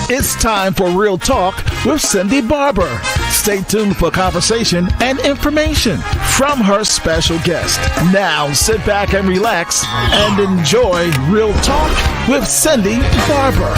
It's time for Real Talk with Cindy Barber. Stay tuned for conversation and information from her special guest. Now sit back and relax and enjoy Real Talk with Cindy Barber.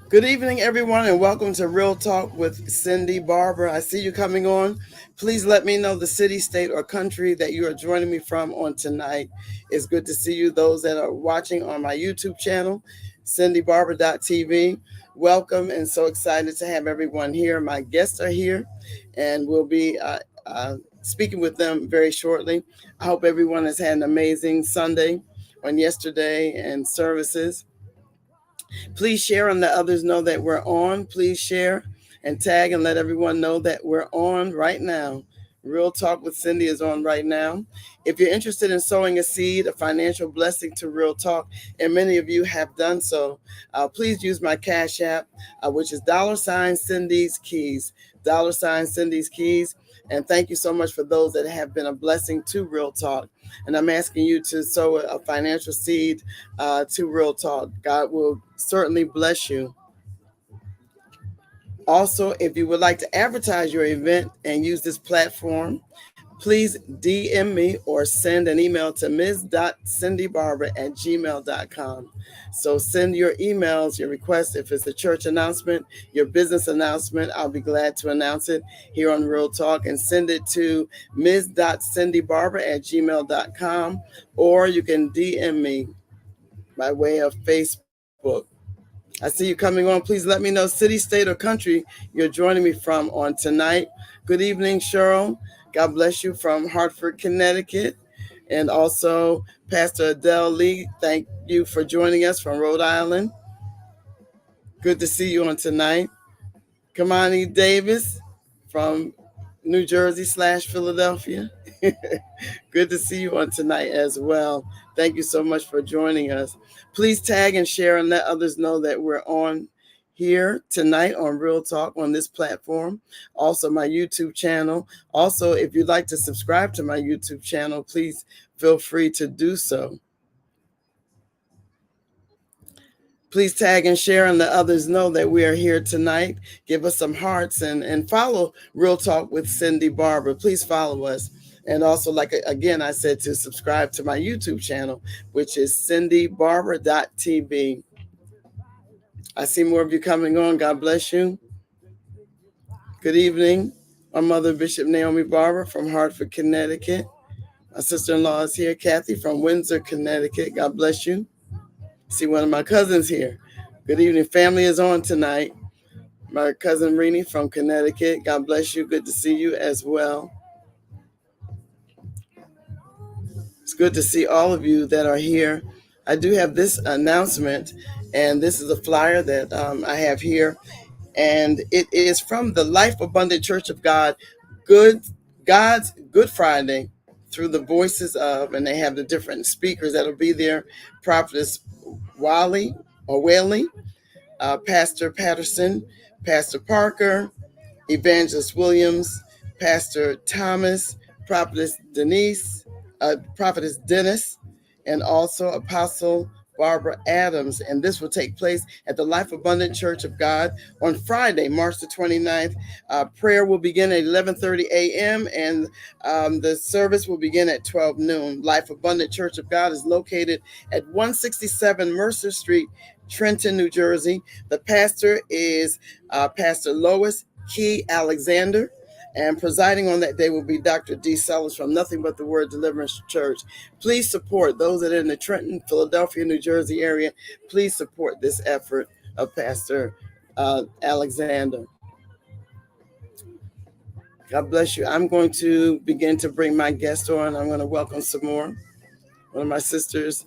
Good evening, everyone, and welcome to Real Talk with Cindy Barber. I see you coming on. Please let me know the city, state, or country that you are joining me from on tonight. It's good to see you, those that are watching on my YouTube channel, cindybarber.tv. Welcome, and so excited to have everyone here. My guests are here, and we'll be speaking with them very shortly. I hope everyone has had an amazing Sunday on yesterday and services. Please share and let others know that we're on. Please share and tag and let everyone know that we're on right now. Real Talk with Cindy is on right now. If you're interested in sowing a seed, a financial blessing to Real Talk, and many of you have done so, please use my Cash App, which is $Cindy's Keys, $Cindy's Keys. And thank you so much for those that have been a blessing to Real Talk. And I'm asking you to sow a financial seed to Real Talk. God will certainly bless you. Also, if you would like to advertise your event and use this platform, please DM me or send an email to ms.cindybarber@gmail.com. So send your emails, your requests. If it's a church announcement, your business announcement, I'll be glad to announce it here on Real Talk, and send it to ms.cindybarber@gmail.com, or you can DM me by way of Facebook. I see you coming on. Please let me know city, state, or country you're joining me from on tonight. Good evening, Cheryl. God bless you from Hartford, Connecticut. And also Pastor Adele Lee, thank you for joining us from Rhode Island. Good to see you on tonight. Kamani Davis from New Jersey / Philadelphia. Good to see you on tonight as well. Thank you so much for joining us. Please tag and share and let others know that we're on here tonight on Real Talk on this platform. Also, my YouTube channel. Also, if you'd like to subscribe to my YouTube channel, please feel free to do so. Please tag and share and let others know that we are here tonight. Give us some hearts and follow Real Talk with Cindy Barber. Please follow us. And also, like again, I said to subscribe to my YouTube channel, which is cindybarber.tv. I see more of you coming on. God bless you. Good evening. My mother, Bishop Naomi Barber from Hartford, Connecticut. My sister-in-law is here, Kathy from Windsor, Connecticut. God bless you. See one of my cousins here. Good evening. Family is on tonight. My cousin Renee from Connecticut. God bless you. Good to see you as well. It's good to see all of you that are here. I do have this announcement, and this is a flyer that I have here, and it is from the Life Abundant Church of God, God's Good Friday, through the voices of, and they have the different speakers that'll be there, Prophetess Whaley, Pastor Patterson, Pastor Parker, Evangelist Williams, Pastor Thomas, Prophetess Dennis, and also Apostle Barbara Adams. And this will take place at the Life Abundant Church of God on Friday, March the 29th. Prayer will begin at 11:30 a.m. and the service will begin at 12 noon. Life Abundant Church of God is located at 167 Mercer Street, Trenton, New Jersey. The pastor is Pastor Lois Key Alexander. And presiding on that day will be Dr. D. Sellers from Nothing But the Word Deliverance Church. Please support those that are in the Trenton, Philadelphia, New Jersey area. Please support this effort of Pastor Alexander. God bless you. I'm going to begin to bring my guest on. I'm going to welcome some more. One of my sisters,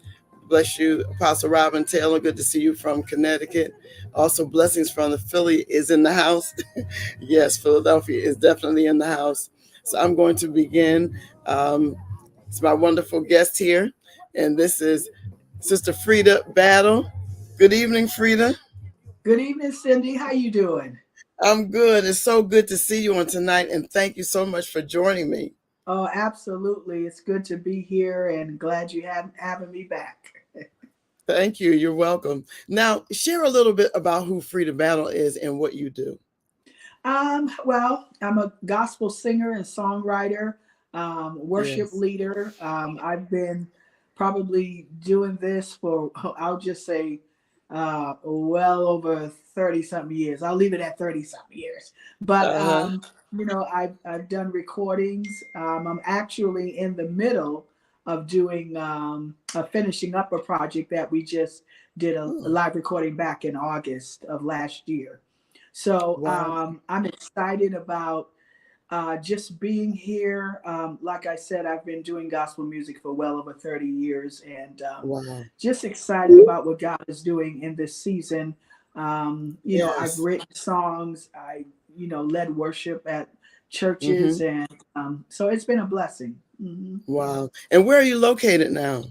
bless you, Apostle Robin Taylor. Good to see you from Connecticut. Also, blessings from the Philly is in the house. Yes, Philadelphia is definitely in the house. So I'm going to begin. It's my wonderful guest here, and this is Sister Freda Battle. Good evening, Freda. Good evening, Cindy. How you doing? I'm good. It's so good to see you on tonight, and thank you so much for joining me. Oh, absolutely. It's good to be here and glad you having me back. Thank you. You're welcome. Now, share a little bit about who Freda Battle is and what you do. Well, I'm a gospel singer and songwriter, worship Yes. leader. I've been probably doing this for, I'll just say, well over 30-something years. I'll leave it at 30-something years. But, I've done recordings. I'm actually in the middle of doing, finishing up a project that we just did a live recording back in August of last year. So Wow. I'm excited about just being here. Like I said, I've been doing gospel music for well over 30 years and Wow. just excited about what God is doing in this season. I've Yes. written songs. I, led worship at churches. Mm-hmm. And so it's been a blessing. Mm-hmm. Wow. And where are you located now?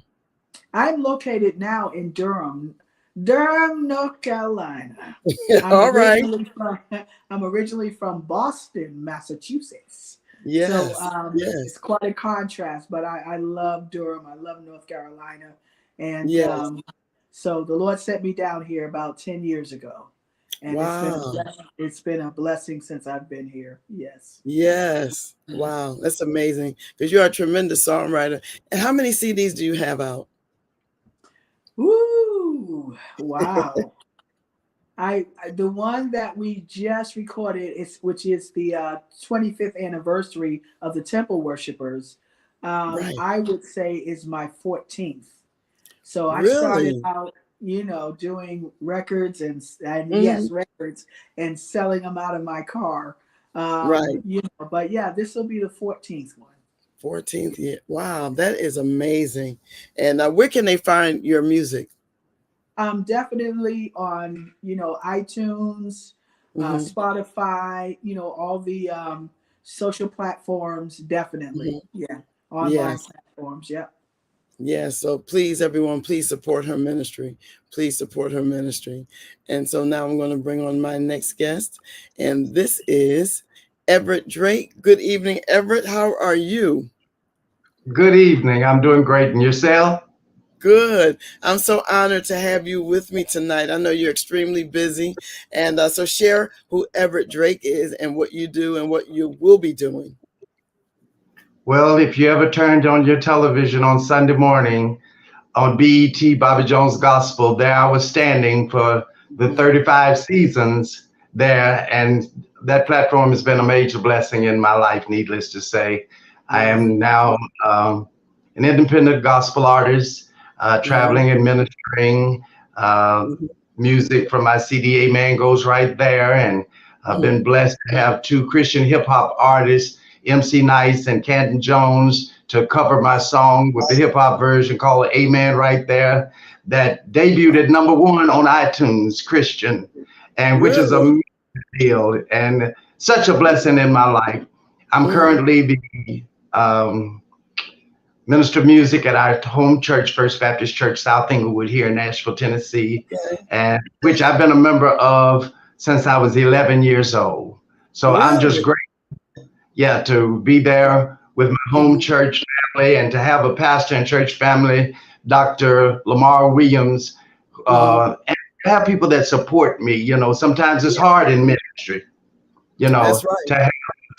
I'm located now in Durham, North Carolina. All right. I'm originally from Boston, Massachusetts. Yes. So Yes. it's quite a contrast, but I love Durham. I love North Carolina. And Yes. so the Lord set me down here about 10 years ago. And Wow. it's been a blessing since I've been here. Yes. Yes. Wow. That's amazing because you're a tremendous songwriter. And how many CDs do you have out? Ooh, wow. The one that we just recorded which is the 25th anniversary of the Temple Worshipers. Right. I would say is my 14th. So I Really? started out, doing records and yes, records and selling them out of my car. Right. But yeah, this will be the 14th one. 14th year. Wow, that is amazing. And where can they find your music? Definitely on, iTunes, Spotify, all the social platforms, definitely. Yeah. Online platforms. Yeah. Yeah. So please, everyone, please support her ministry. Please support her ministry. And so now I'm going to bring on my next guest. And this is Everett Drake. Good evening, Everett. How are you? Good evening. I'm doing great. And yourself? Good. I'm so honored to have you with me tonight. I know you're extremely busy. And so share who Everett Drake is and what you do and what you will be doing. Well, if you ever turned on your television on Sunday morning on BET, Bobby Jones Gospel, there I was standing for the 35 seasons there. And that platform has been a major blessing in my life, needless to say. I am now an independent gospel artist, traveling and ministering. Music from my CD, Amen, goes right there. And I've been blessed to have two Christian hip hop artists, MC Nice and Canton Jones, to cover my song with the hip hop version called Amen right there, that debuted at #1 on iTunes, Christian, and which is a deal and such a blessing in my life. I'm currently the minister of music at our home church, First Baptist Church, South Inglewood here in Nashville, Tennessee, and which I've been a member of since I was 11 years old. So I'm just grateful, to be there with my home church family and to have a pastor and church family, Dr. Lamar Williams, and have people that support me. Sometimes it's hard in ministry, to have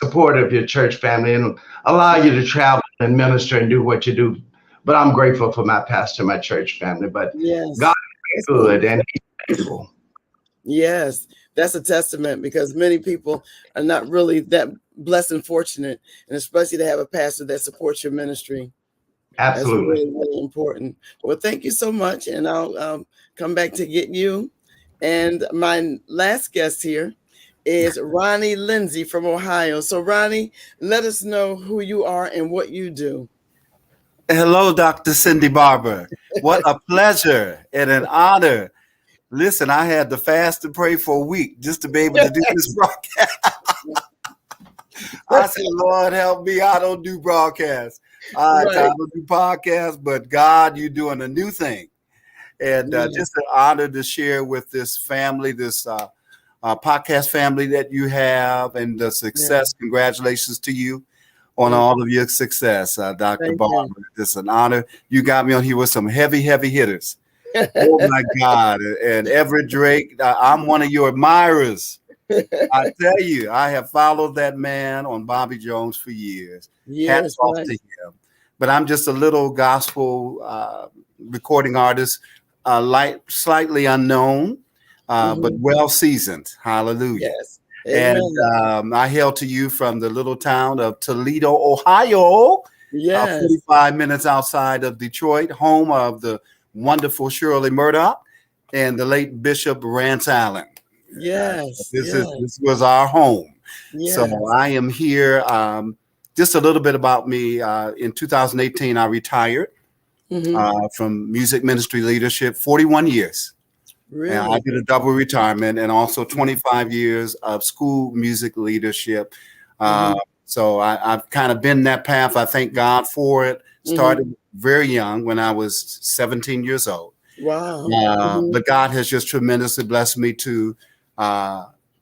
support of your church family and allow you to travel and minister and do what you do. But I'm grateful for my pastor, my church family. But God is good and He's faithful. Yes, that's a testament because many people are not really that blessed and fortunate, and especially to have a pastor that supports your ministry. Absolutely. That's really, really important. Well, thank you so much, and I'll come back to get you. And my last guest here is Ronnie Lindsey from Ohio. So, Ronnie, let us know who you are and what you do. Hello, Dr. Cindy Barber. What a pleasure and an honor. Listen, I had to fast and pray for a week just to be able to do this broadcast. I said, Lord, help me. I don't do broadcasts. I don't do podcasts, but God, you're doing a new thing. And just an honor to share with this family, this podcast family that you have, and the success. Congratulations to you on all of your success, Dr. Barber. It's an honor. You got me on here with some heavy hitters. Oh, my God. And Everett Drake, I'm one of your admirers. I tell you, I have followed that man on Bobby Jones for years. Hats off to him. But I'm just a little gospel recording artist, slightly unknown, but well seasoned. Hallelujah. Yes. Amen. And I hail to you from the little town of Toledo, Ohio. 45 minutes outside of Detroit, home of the wonderful Shirley Murdoch and the late Bishop Rance Allen. This was our home. So I am here. Just a little bit about me. In 2018, I retired from music ministry leadership, 41 years. Really? And I did a double retirement and also 25 years of school music leadership. So I've kind of been that path. I thank God for it. Started very young when I was 17 years old. Wow. But God has just tremendously blessed me to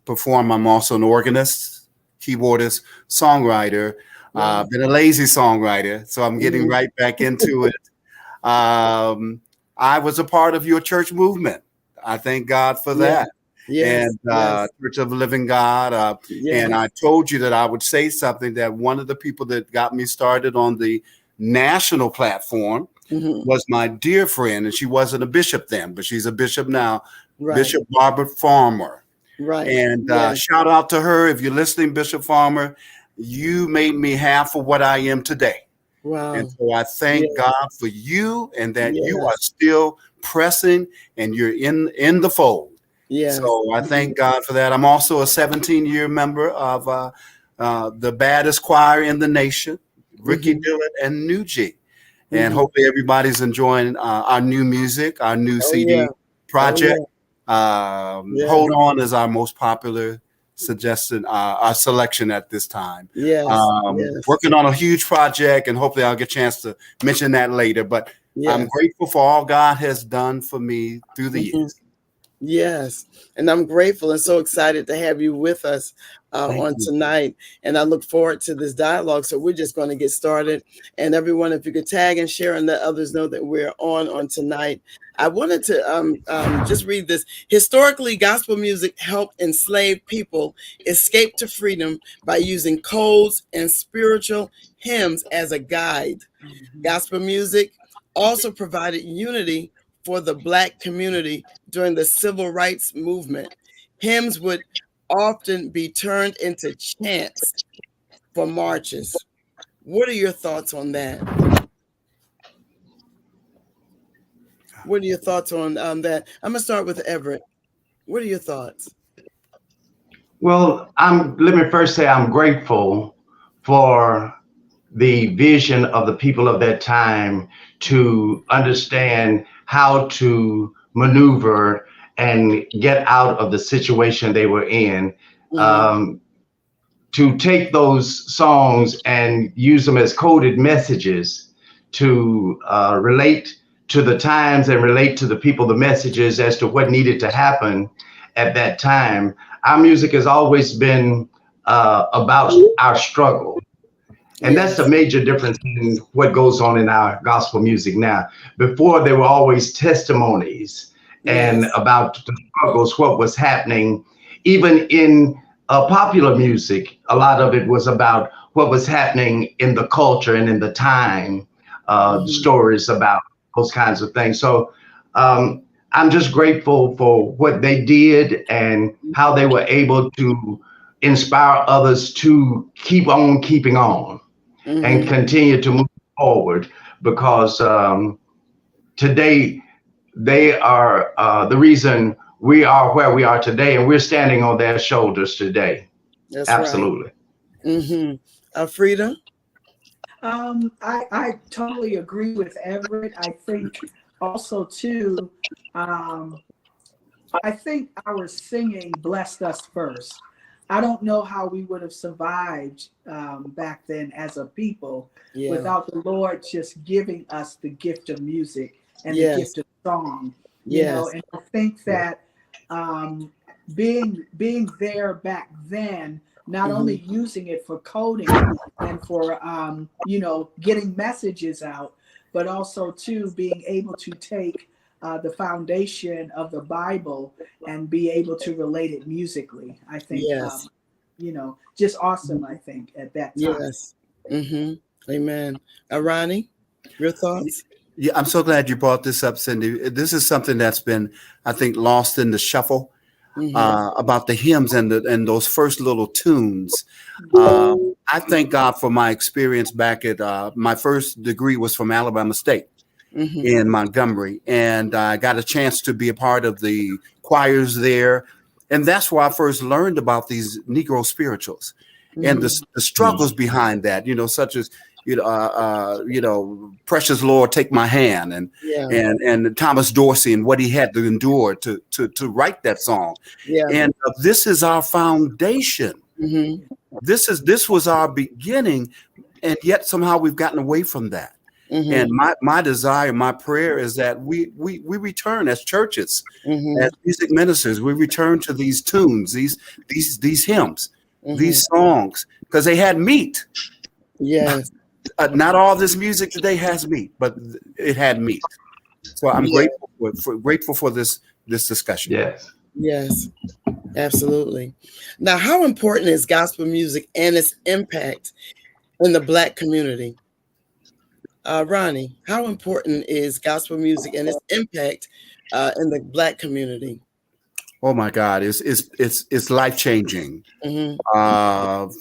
perform. I'm also an organist, keyboardist, songwriter. Been a lazy songwriter, so I'm getting right back into it. I was a part of your church movement. I thank God for that. And Church of the Living God. And I told you that I would say something, that one of the people that got me started on the national platform was my dear friend, and she wasn't a bishop then, but she's a bishop now, Bishop Barber Farmer. And shout out to her. If you're listening, Bishop Farmer, you made me half of what I am today. Wow. And so I thank God for you, and that you are still pressing and you're in the fold. So I thank God for that. I'm also a 17-year member of the baddest choir in the nation, Ricky Dillard and New G. And hopefully everybody's enjoying our new music, our new CD project. Hold On is our most popular suggestion, our selection at this time. Working on a huge project, and hopefully I'll get a chance to mention that later. But I'm grateful for all God has done for me through the years. Yes, and I'm grateful and so excited to have you with us on tonight. And I look forward to this dialogue. So we're just going to get started. And everyone, if you could tag and share and let others know that we're on tonight. I wanted to just read this. Historically, gospel music helped enslaved people escape to freedom by using codes and spiritual hymns as a guide. Gospel music also provided unity for the Black community during the civil rights movement. Hymns would often be turned into chants for marches. What are your thoughts on that? What are your thoughts on that? I'm gonna start with Everett. What are your thoughts? Well, let me first say I'm grateful for the vision of the people of that time to understand how to maneuver and get out of the situation they were in. To take those songs and use them as coded messages to relate to the times and relate to the people, the messages as to what needed to happen at that time. Our music has always been about our struggle. And that's the major difference in what goes on in our gospel music now. Before, there were always testimonies and about the struggles, what was happening. Even in popular music, a lot of it was about what was happening in the culture and in the time, stories about those kinds of things. So I'm just grateful for what they did and how they were able to inspire others to keep on keeping on and continue to move forward, because today they are the reason we are where we are today, and we're standing on their shoulders today. That's Absolutely. Right. Freda? I totally agree with Everett. I think also too, I think our singing blessed us first. I don't know how we would have survived back then as a people without the Lord just giving us the gift of music and the gift of song. You know, and I think that being there back then, not only using it for coding and for getting messages out, but also too being able to take the foundation of the Bible and be able to relate it musically. I think, just awesome, I think, at that time. Yes. Amen. Ronnie, your thoughts? Yeah, I'm so glad you brought this up, Cindy. This is something that's been, I think, lost in the shuffle about the hymns and those first little tunes. I thank God for my experience back at my first degree was from Alabama State. In Montgomery, and I got a chance to be a part of the choirs there, and that's where I first learned about these Negro spirituals and the struggles behind that. Such as Precious Lord, Take My Hand, and Thomas Dorsey and what he had to endure to write that song. And this is our foundation. This was our beginning, and yet somehow we've gotten away from that. And my desire, my prayer is that we return as churches, as music ministers, we return to these tunes, these hymns, these songs, because they had meat. Yes. Not all this music today has meat, but it had meat. So I'm grateful for this discussion. Yes. Yes, absolutely. Now, how important is gospel music and its impact in the Black community? Ronnie, how important is gospel music and its impact in the Black community? Oh my God, it's life-changing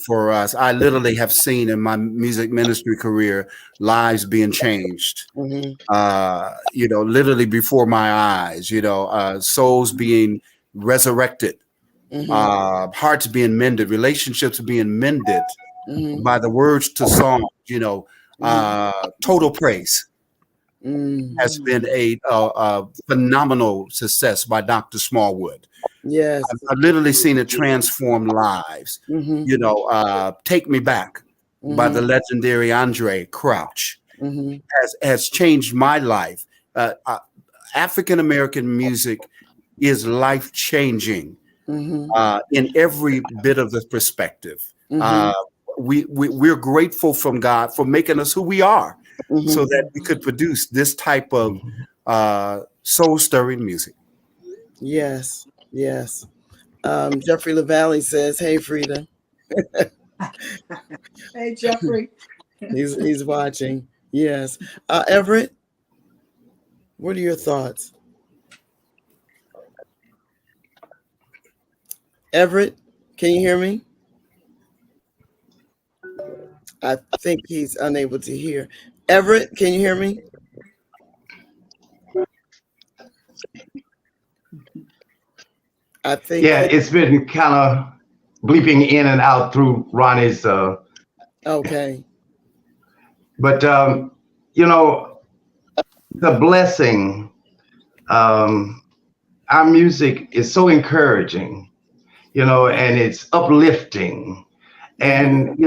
for us. I literally have seen in my music ministry career lives being changed. Literally before my eyes. Souls being resurrected, hearts being mended, relationships being mended by the words to songs. Total Praise has been a phenomenal success by Dr. Smallwood. Yes, I've literally seen it transform lives. Take Me Back by the legendary Andre Crouch has changed my life. African American music is life changing in every bit of the perspective. We're grateful from God for making us who we are, so that we could produce this type of soul stirring music. Yes. Jeffrey LaValle says, "Hey, Freda." Hey, Jeffrey. He's watching. Yes. Everett, what are your thoughts? Everett, can you hear me? I think he's unable to hear. Everett, can you hear me? I think. Yeah, it's been kind of bleeping in and out through Ronnie's. Okay. But, the blessing, our music is so encouraging, and it's uplifting. And,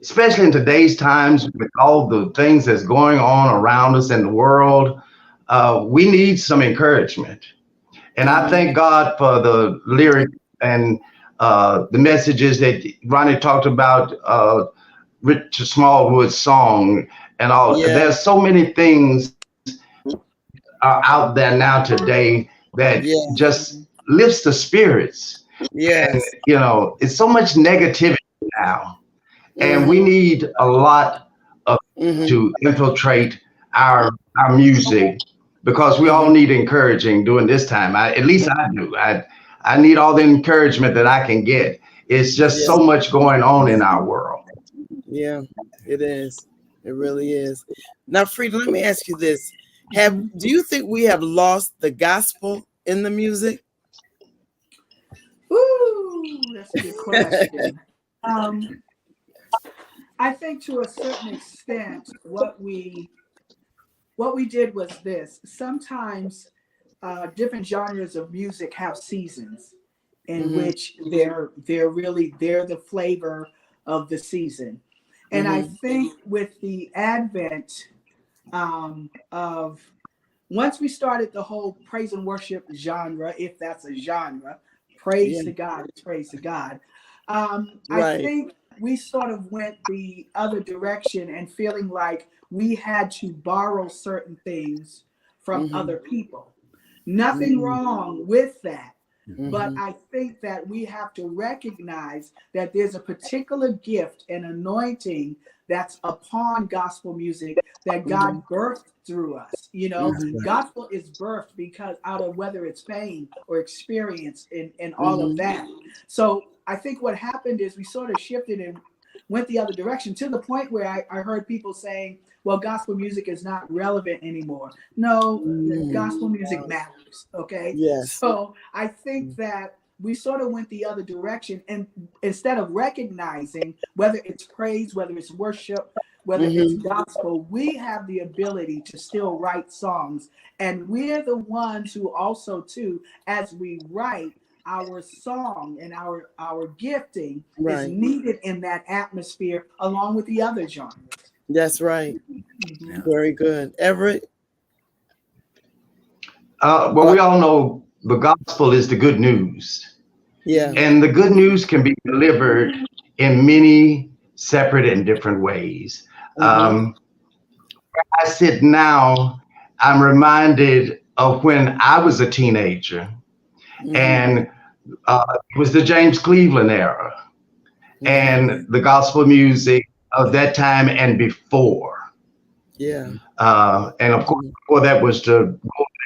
especially in today's times with all the things that's going on around us in the world, we need some encouragement. And I thank God for the lyric and the messages that Ronnie talked about, Richard Smallwood's song and all. Yeah. There's so many things out there now today that just lifts the spirits. Yes. And, it's so much negativity now. And we need a lot of to infiltrate our music, because we all need encouraging during this time. At least I do. I need all the encouragement that I can get It's just so much going on in our world. Yeah, it is. It really is. Now, Freda, let me ask you this. Do you think we have lost the gospel in the music? Ooh, that's a good question. I think to a certain extent, what we did was this. Sometimes different genres of music have seasons in which they're the flavor of the season. And I think with the advent of once we started the whole praise and worship genre, if that's a genre, praise to God, it's praise to God. I think we sort of went the other direction and feeling like we had to borrow certain things from other people. Nothing wrong with that. But I think that we have to recognize that there's a particular gift and anointing that's upon gospel music that God birthed through us. You know, gospel is birthed because out of whether it's pain or experience and all of that. So I think what happened is we sort of shifted and went the other direction to the point where I heard people saying, well, gospel music is not relevant anymore. No, gospel music matters. Okay. Yes. So I think that we sort of went the other direction, and instead of recognizing whether it's praise, whether it's worship, whether it's gospel, we have the ability to still write songs. And we're the ones who also, too, as we write, our song and our gifting is needed in that atmosphere along with the other genres. That's right. Very good. Everett? Well, we all know the gospel is the good news. Yeah. And the good news can be delivered in many separate and different ways. Where I sit now, I'm reminded of when I was a teenager, and it was the James Cleveland era, and the gospel music of that time and before. Yeah. And of course, before that was the golden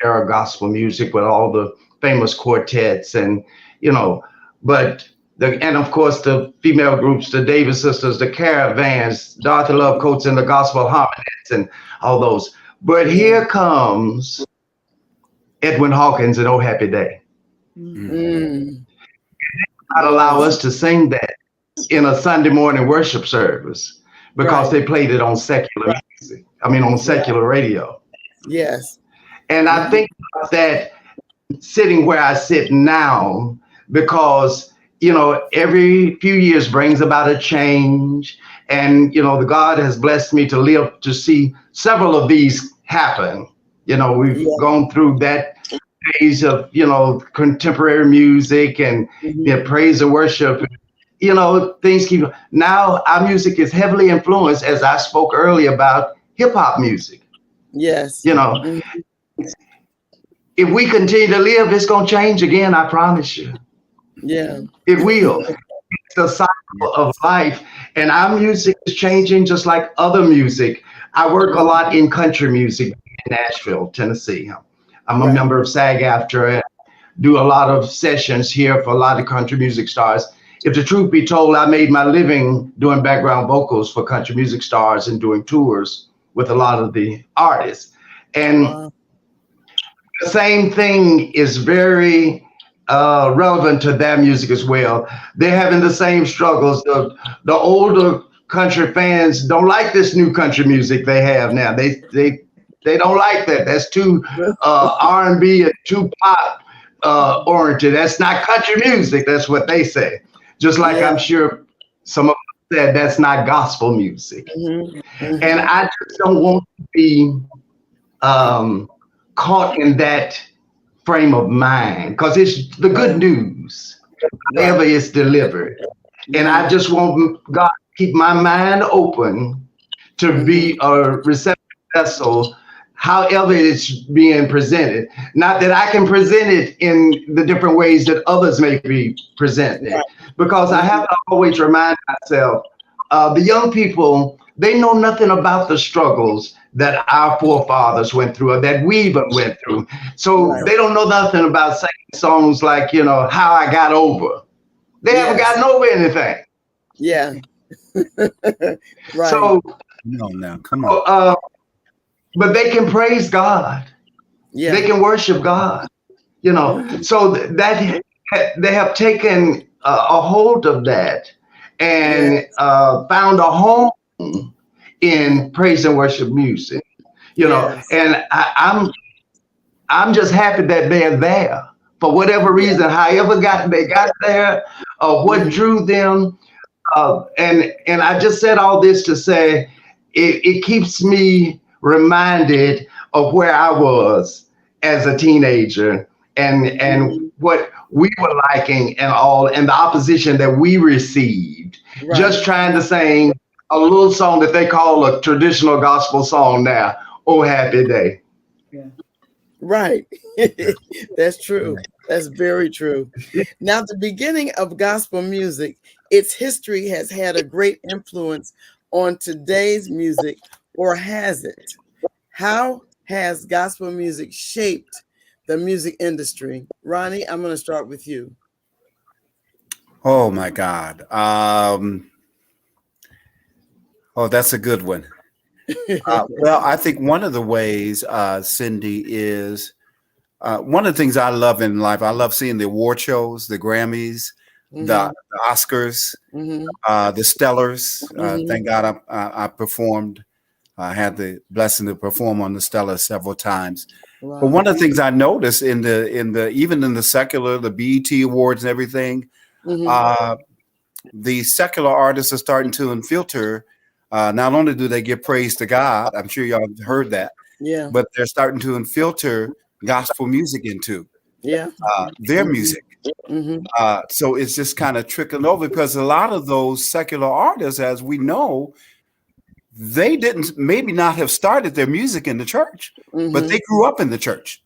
era gospel music with all the famous quartets and, and of course the female groups, the Davis Sisters, the Caravans, Dorothy Love Coates and the Gospel Harmonists and all those. But here comes Edwin Hawkins and Oh Happy Day. Not allow us to sing that in a Sunday morning worship service because they played it on secular music. On secular radio. Yes. And I think that sitting where I sit now, because, every few years brings about a change. And, the God has blessed me to live to see several of these happen. We've gone through that phase of, contemporary music and praise and worship. Things keep. Now our music is heavily influenced, as I spoke earlier about hip hop music. Yes. If we continue to live, it's going to change again. I promise you. Yeah. It will. It's a cycle of life, and our music is changing just like other music. I work a lot in country music in Nashville, Tennessee. I'm a member of SAG-AFTRA and do a lot of sessions here for a lot of country music stars. If the truth be told, I made my living doing background vocals for country music stars and doing tours with a lot of the artists. And the same thing is very relevant to their music as well. They're having the same struggles. The older country fans don't like this new country music they have now. They don't like that. That's too R&B and too pop oriented. That's not country music. That's what they say. Just like I'm sure some of them said that's not gospel music. And I just don't want to be caught in that frame of mind, because it's the good news, whatever is delivered. And I just want God to keep my mind open to be a receptive vessel, however it's being presented. Not that I can present it in the different ways that others may be presenting it, because I have to always remind myself, the young people, they know nothing about the struggles that our forefathers went through or that we even went through. So they don't know nothing about singing songs like, How I Got Over. They haven't gotten over anything. Yeah. Right. So no, come on. But they can praise God. Yeah. They can worship God. So that they have taken a hold of that and found a home in praise and worship music. And I'm just happy that they're there for whatever reason, however they got there, what drew them. And I just said all this to say it keeps me reminded of where I was as a teenager and what we were liking and all, and the opposition that we received, just trying to sing a little song that they call a traditional gospel song now, "Oh Happy Day." Yeah. Right. That's true. That's very true. Now, the beginning of gospel music, its history has had a great influence on today's music, or has it? How has gospel music shaped the music industry? Ronnie, I'm going to start with you. Oh my God. That's a good one. Well, I think one of the ways, Cindy, is one of the things I love in life. I love seeing the award shows, the Grammys, the Oscars, the Stellars. Thank God I performed. I had the blessing to perform on the Stellars several times. Wow. But one of the things I noticed even in the secular, the BET Awards and everything, the secular artists are starting to infiltrate. Not only do they give praise to God, I'm sure y'all have heard that, but they're starting to infiltrate gospel music into their music. So it's just kind of trickling over, because a lot of those secular artists, as we know, they didn't maybe not have started their music in the church, but they grew up in the church.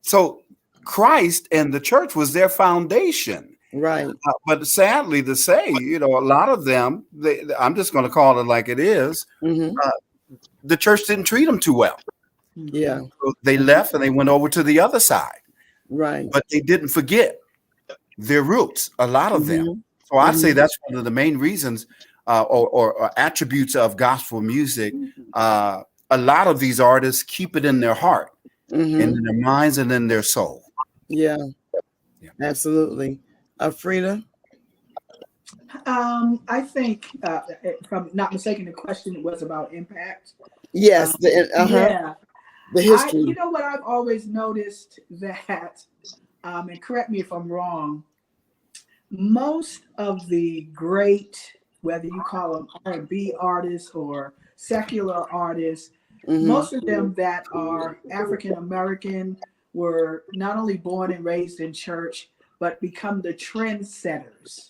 So Christ and the church was their foundation. Right. But sadly to say, a lot of them, I'm just going to call it like it is, the church didn't treat them too well. Yeah. So they left and they went over to the other side. Right. But they didn't forget their roots, a lot of them. So I'd say that's one of the main reasons or attributes of gospel music. A lot of these artists keep it in their heart and in their minds and in their soul. Yeah. Absolutely. Freda? I think, if I'm not mistaken, the question was about impact. Yes. The history. You know what I've always noticed that, and correct me if I'm wrong, most of the great, whether you call them R&B artists or secular artists, most of them that are African American were not only born and raised in church, but become the trendsetters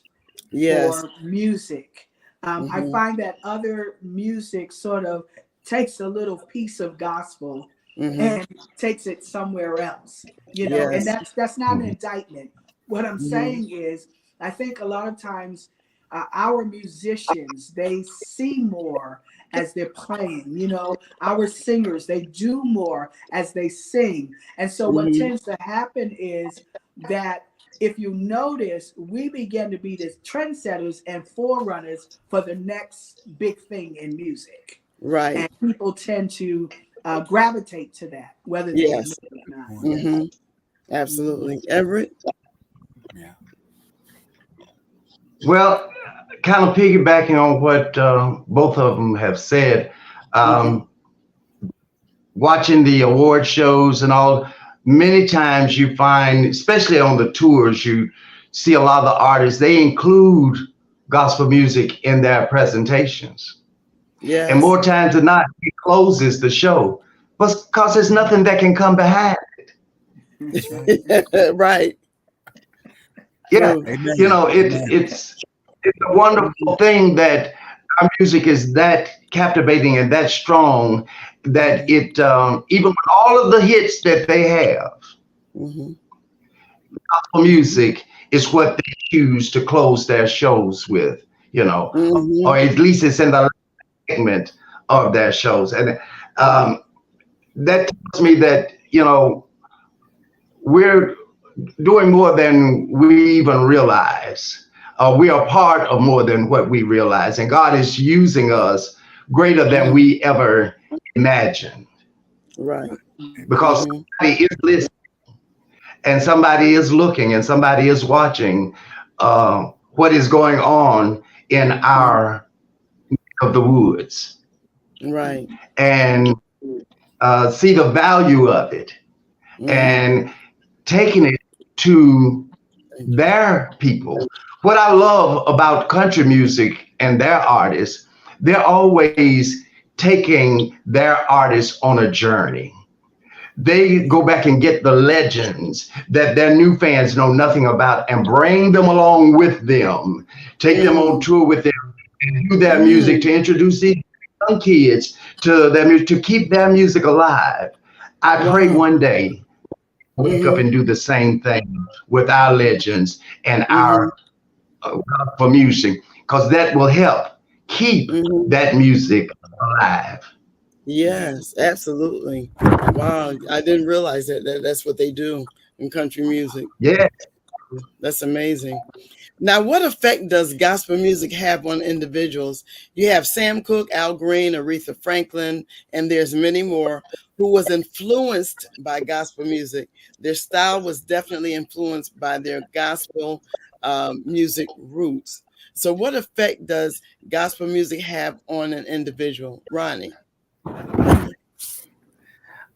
for music. I find that other music sort of takes a little piece of gospel and takes it somewhere else, and that's not an indictment. What I'm saying is, I think a lot of times our musicians, they see more as they're playing, our singers, they do more as they sing. And so what tends to happen is that if you notice, we begin to be the trendsetters and forerunners for the next big thing in music. Right. And people tend to gravitate to that, whether they admit it or not. Absolutely. Everett? Yeah. Well, kind of piggybacking on what both of them have said, watching the award shows and all, many times you find, especially on the tours, you see a lot of the artists, they include gospel music in their presentations. Yeah. And more times than not, it closes the show, but because there's nothing that can come behind it. Right. Yeah. It's a wonderful thing that our music is that captivating and that strong that it, even with all of the hits that they have, gospel music is what they choose to close their shows with, or at least it's in the segment of their shows. And that tells me that, doing more than we even realize. We are part of more than what we realize, and God is using us greater than we ever imagined. Right. Because somebody is listening, and somebody is looking, and somebody is watching what is going on in our neck of the woods. Right. And see the value of it, and taking it to their people. What I love about country music and their artists, they're always taking their artists on a journey. They go back and get the legends that their new fans know nothing about and bring them along with them, take them on tour with them, and do their music to introduce these young kids to their music, to keep their music alive. I pray one day wake up and do the same thing with our legends and our gospel music, because that will help keep that music alive. Yes, absolutely. Wow, I didn't realize that's what they do in country music. Yeah. That's amazing. Now, what effect does gospel music have on individuals? You have Sam Cooke, Al Green, Aretha Franklin, and there's many more who was influenced by gospel music. Their style was definitely influenced by their gospel music roots. So what effect does gospel music have on an individual? Ronnie?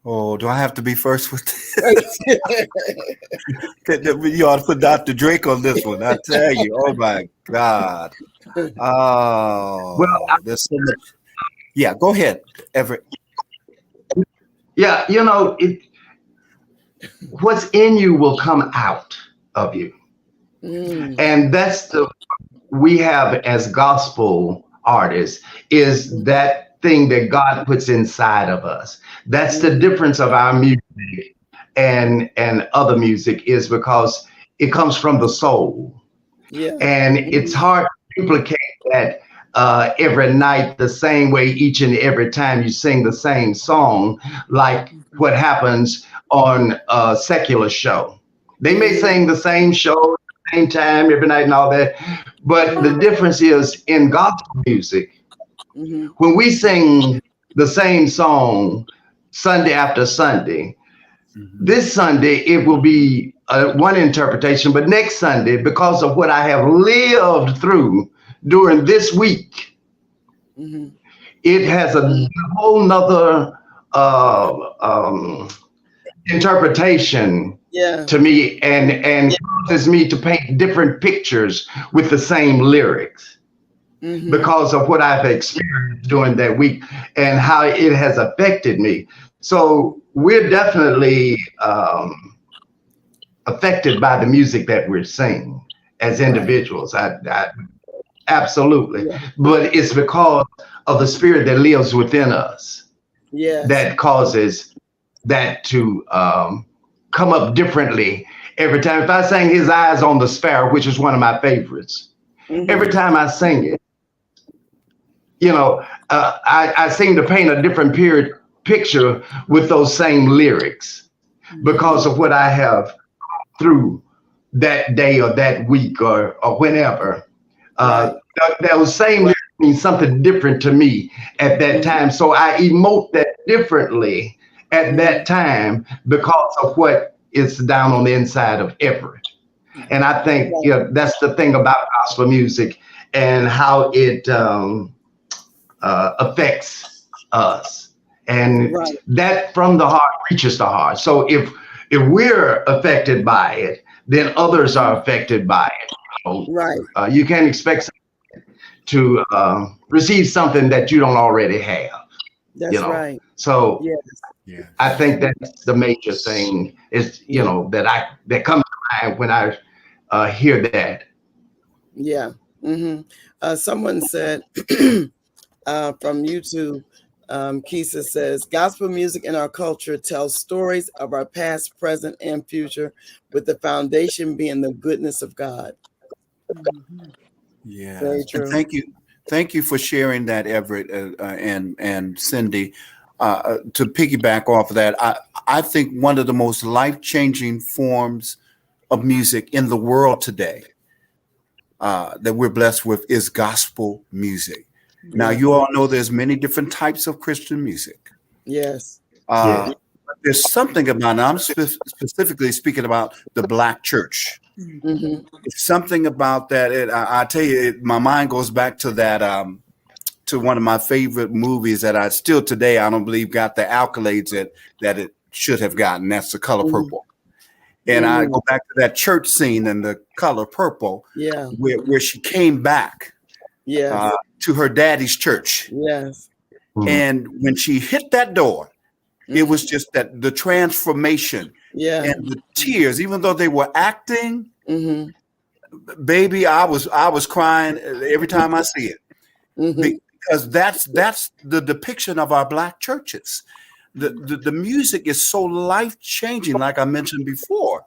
Oh, do I have to be first with this? You ought to put Dr. Drake on this one. I tell you, oh my God. Oh, Well, there's so much. Yeah, go ahead, Everett. Yeah, what's in you will come out of you. And that's we have as gospel artists, is that thing that God puts inside of us. That's the difference of our music and other music, is because it comes from the soul. Yeah. And it's hard to duplicate that every night the same way, each and every time you sing the same song, like what happens on a secular show. They may sing the same show, same time every night and all that, but the difference is in gospel music, when we sing the same song Sunday after Sunday, this Sunday it will be one interpretation, but next Sunday, because of what I have lived through during this week, it has a whole nother interpretation to me, and causes me to paint different pictures with the same lyrics because of what I've experienced during that week and how it has affected me. So we're definitely affected by the music that we're singing as individuals. I absolutely. But it's because of the spirit that lives within us that causes that to come up differently every time. If I sang His Eyes on the Sparrow, which is one of my favorites, every time I sing it, I seem to paint a different picture with those same lyrics because of what I have through that day or that week or whenever. Those same lyrics mean something different to me at that time. So I emote that differently at that time because of what is down on the inside of Everett. And I think that's the thing about gospel music and how it affects us. And that from the heart reaches the heart. So if we're affected by it, then others are affected by it. You can't expect to receive something that you don't already have. That's right. So I think that's the major thing is, that comes to mind when I hear that. Yeah. Someone said from YouTube, Kisa says, gospel music in our culture tells stories of our past, present, and future, with the foundation being the goodness of God. Yeah. Very true. Thank you for sharing that, Everett and Cindy. To piggyback off of that, I think one of the most life-changing forms of music in the world today that we're blessed with is gospel music. Now, you all know there's many different types of Christian music. Yes. But there's something about, I'm specifically speaking about the Black church. Mm-hmm. It's something about that. I tell you, my mind goes back to that, to one of my favorite movies that I still today, I don't believe got the accolades that it should have gotten. That's The Color Purple. And I go back to that church scene in The Color Purple, where she came back to her daddy's church. Yes. And when she hit that door, it was just that the transformation and the tears, even though they were acting, baby, I was crying every time I see it. Because that's the depiction of our Black churches. The music is so life-changing, like I mentioned before.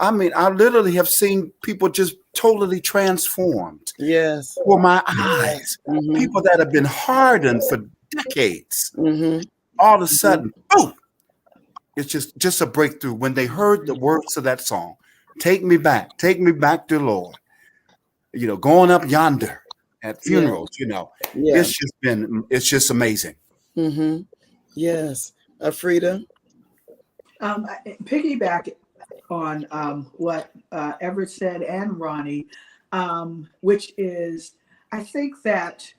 I mean, I literally have seen people just totally transformed before my eyes. People that have been hardened for decades. All of a sudden, boom! It's just a breakthrough when they heard the words of that song. Take me back, dear Lord. You know, going up yonder at funerals. You know, it's just amazing. Yes, Freda. Piggyback on what Everett said and Ronnie, which is, I think that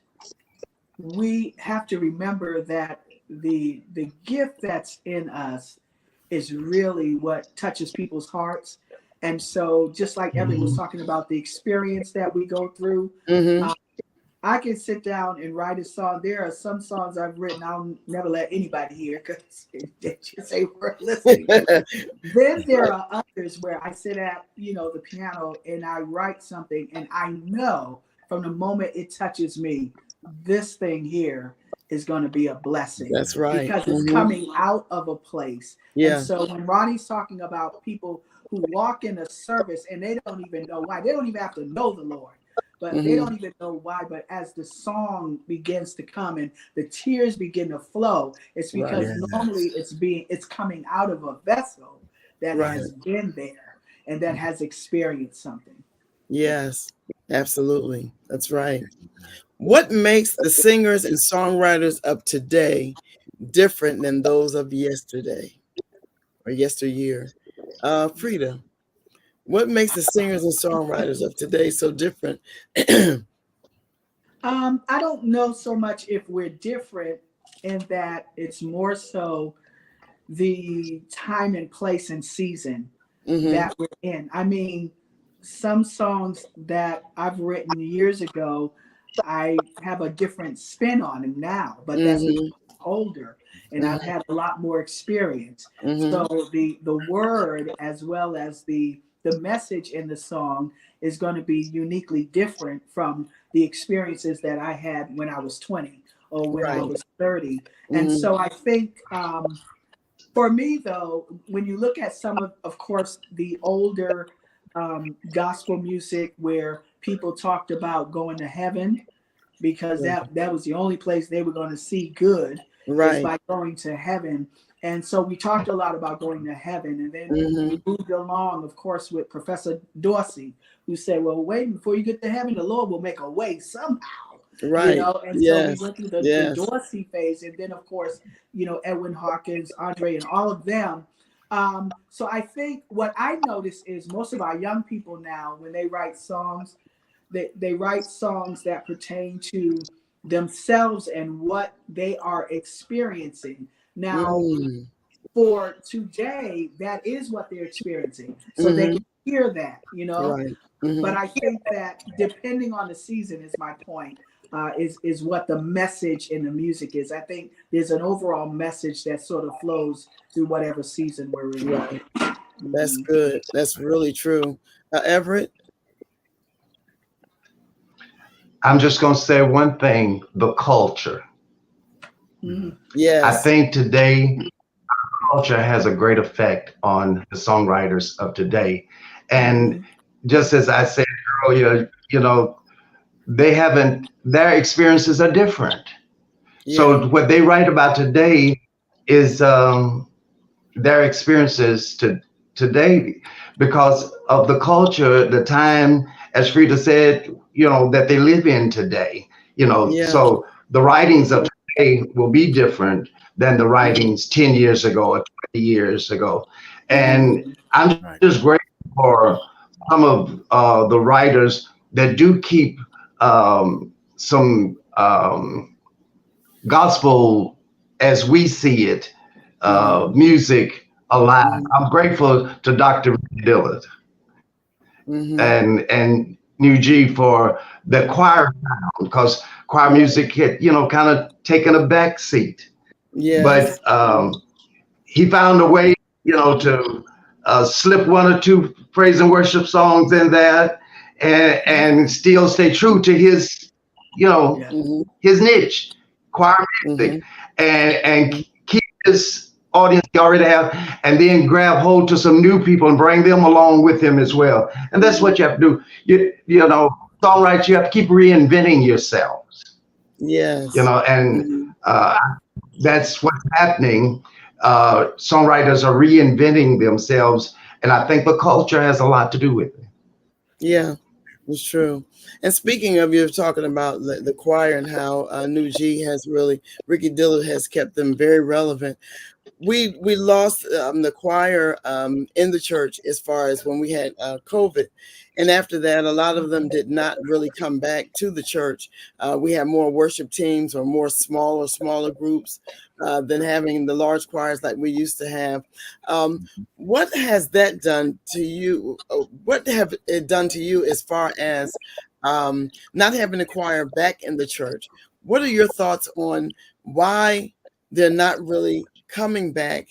we have to remember that the gift that's in us is really what touches people's hearts. And so just like Everett was talking about the experience that we go through, I can sit down and write a song. There are some songs I've written I'll never let anybody hear because they just ain't worth listening to. Then there are others where I sit at, the piano and I write something and I know from the moment it touches me, this thing here is going to be a blessing. That's right. Because it's coming out of a place. And so when Ronnie's talking about people who walk in a service and they don't even know why, they don't even have to know the Lord. But they don't even know why. But as the song begins to come and the tears begin to flow, it's because normally it's coming out of a vessel that has been there and that has experienced something. Yes, absolutely. That's right. What makes the singers and songwriters of today different than those of yesterday or yesteryear? Freda. What makes the singers and songwriters of today so different? I don't know so much if we're different in that it's more so the time and place and season that we're in. I mean, some songs that I've written years ago, I have a different spin on them now, but that's because I'm older and I've had a lot more experience. So the word as well as the message in the song is going to be uniquely different from the experiences that I had when I was 20 or when I was 30. And so I think for me, though, when you look at some of course, the older gospel music where people talked about going to heaven because that was the only place they were going to see good is by going to heaven. And so we talked a lot about going to heaven, and then we moved along, of course, with Professor Dorsey, who said, well, wait, before you get to heaven, the Lord will make a way somehow. Right. And so we went through the Dorsey phase, and then, of course, Edwin Hawkins, Andre, and all of them. So I think what I notice is most of our young people now, when they write songs, they write songs that pertain to themselves and what they are experiencing. Now, for today, that is what they're experiencing. So they can hear that, But I think that depending on the season is my point, is what the message in the music is. I think there's an overall message that sort of flows through whatever season we're in. Right. That's good. That's really true. Everett? I'm just going to say one thing, the culture. Yes. I think today culture has a great effect on the songwriters of today. And just as I said earlier, their experiences are different. So what they write about today is their experiences today because of the culture, the time, as Freda said, that they live in today. So the writings of today will be different than the writings 10 years ago or 20 years ago. And I'm just grateful for some of the writers that do keep some gospel as we see it, music alive. I'm grateful to Dr. Dillard and New G for the choir sound, because choir music had, kind of taken a back seat. But he found a way, to slip one or two praise and worship songs in there and still stay true to his, his niche, choir music, and keep his audience he already have, and then grab hold to some new people and bring them along with him as well. And that's what you have to do. Songwriters, you have to keep reinventing yourselves. Yes. And that's what's happening. Songwriters are reinventing themselves, and I think the culture has a lot to do with it. Yeah, it's true. And speaking of, you're talking about the choir and how New G has Ricky Dillard has kept them very relevant. We lost the choir in the church as far as when we had COVID. And after that, a lot of them did not really come back to the church. We had more worship teams or more smaller groups than having the large choirs like we used to have. What has that done to you? What have it done to you as far as not having a choir back in the church? What are your thoughts on why they're not really coming back?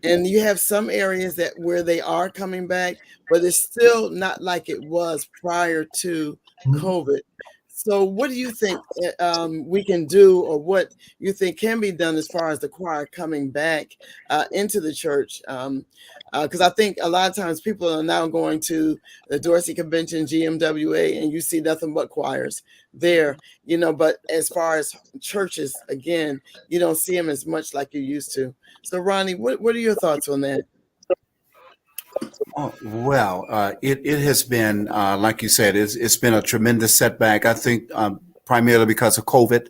And you have some areas where they are coming back, but it's still not like it was prior to COVID. So what do you think we can do, or what you think can be done as far as the choir coming back into the church? Because I think a lot of times people are now going to the Dorsey Convention, GMWA, and you see nothing but choirs there, but as far as churches, again, you don't see them as much like you used to. So Ronnie, what are your thoughts on that? Oh, well, it has been, like you said, it's been a tremendous setback. I think primarily because of COVID.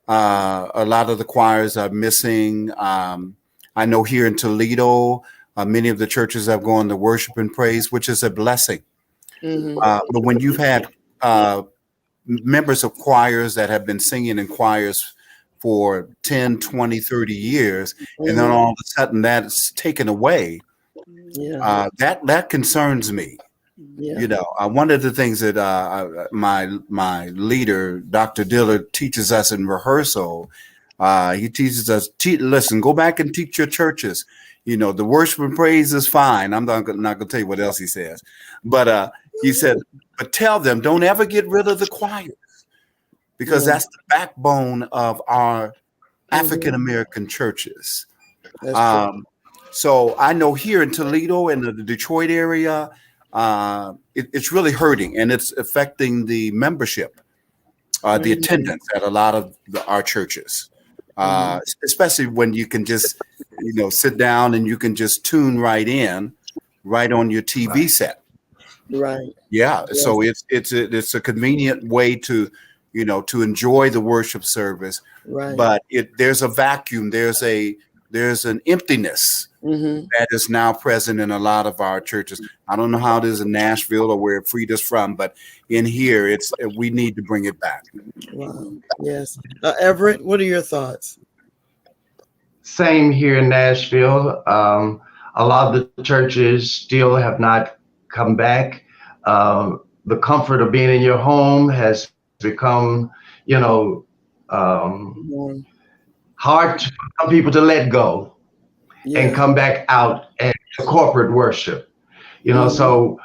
A lot of the choirs are missing. I know here in Toledo, many of the churches have gone to worship and praise, which is a blessing. But when you've had members of choirs that have been singing in choirs for 10, 20, 30 years, and then all of a sudden that's taken away, that concerns me. One of the things that my leader, Dr. Dillard, teaches us in rehearsal, he teaches us, listen, go back and teach your churches. The worship and praise is fine. I'm not going to tell you what else he says. But he said, but tell them, don't ever get rid of the choirs, because that's the backbone of our African-American churches. So I know here in Toledo and the Detroit area, it's really hurting, and it's affecting the membership, the attendance at a lot of our churches, especially when you can just, sit down and you can just tune right on your TV set. Right. Yeah. Yes. So it's a convenient way to, to enjoy the worship service. Right. But there's a vacuum. There's an emptiness that is now present in a lot of our churches. I don't know how it is in Nashville or where Freda's from, but in here, we need to bring it back. Wow. Yes. Everett, what are your thoughts? Same here in Nashville. A lot of the churches still have not come back. The comfort of being in your home has become, hard for some people to let go and come back out and corporate worship. So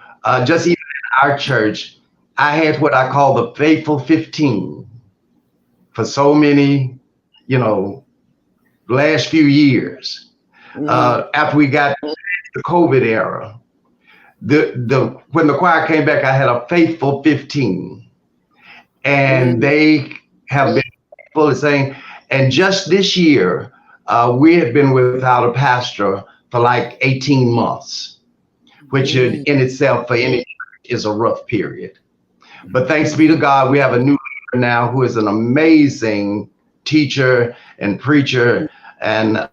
just even in our church, I had what I call the faithful 15 for so many, last few years. After we got the COVID era, when the choir came back, I had a faithful 15, and they have been faithful to saying. And just this year, we had been without a pastor for like 18 months. which in itself for any is a rough period. But thanks be to God, we have a new leader now who is an amazing teacher and preacher and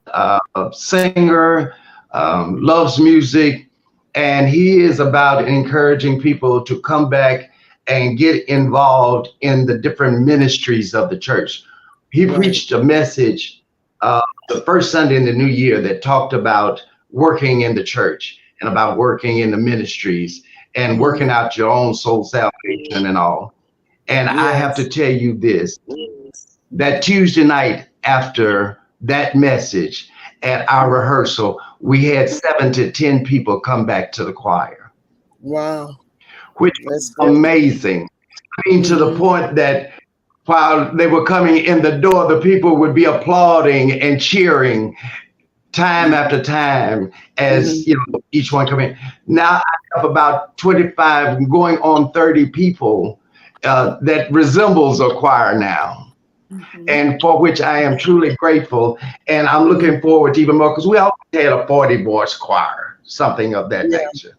singer, loves music, and he is about encouraging people to come back and get involved in the different ministries of the church. He preached a message the first Sunday in the new year that talked about working in the church and about working in the ministries and working out your own soul salvation and all. And I have to tell you this, that Tuesday night after that message at our rehearsal, we had 7 to 10 people come back to the choir. Wow. Which was amazing. I mean, to the point that while they were coming in the door, the people would be applauding and cheering time after time as you know each one come in. Now I have about 25 going on 30 people that resembles a choir now, and for which I am truly grateful. And I'm looking forward to even more, because we always had a 40 voice choir, something of that nature.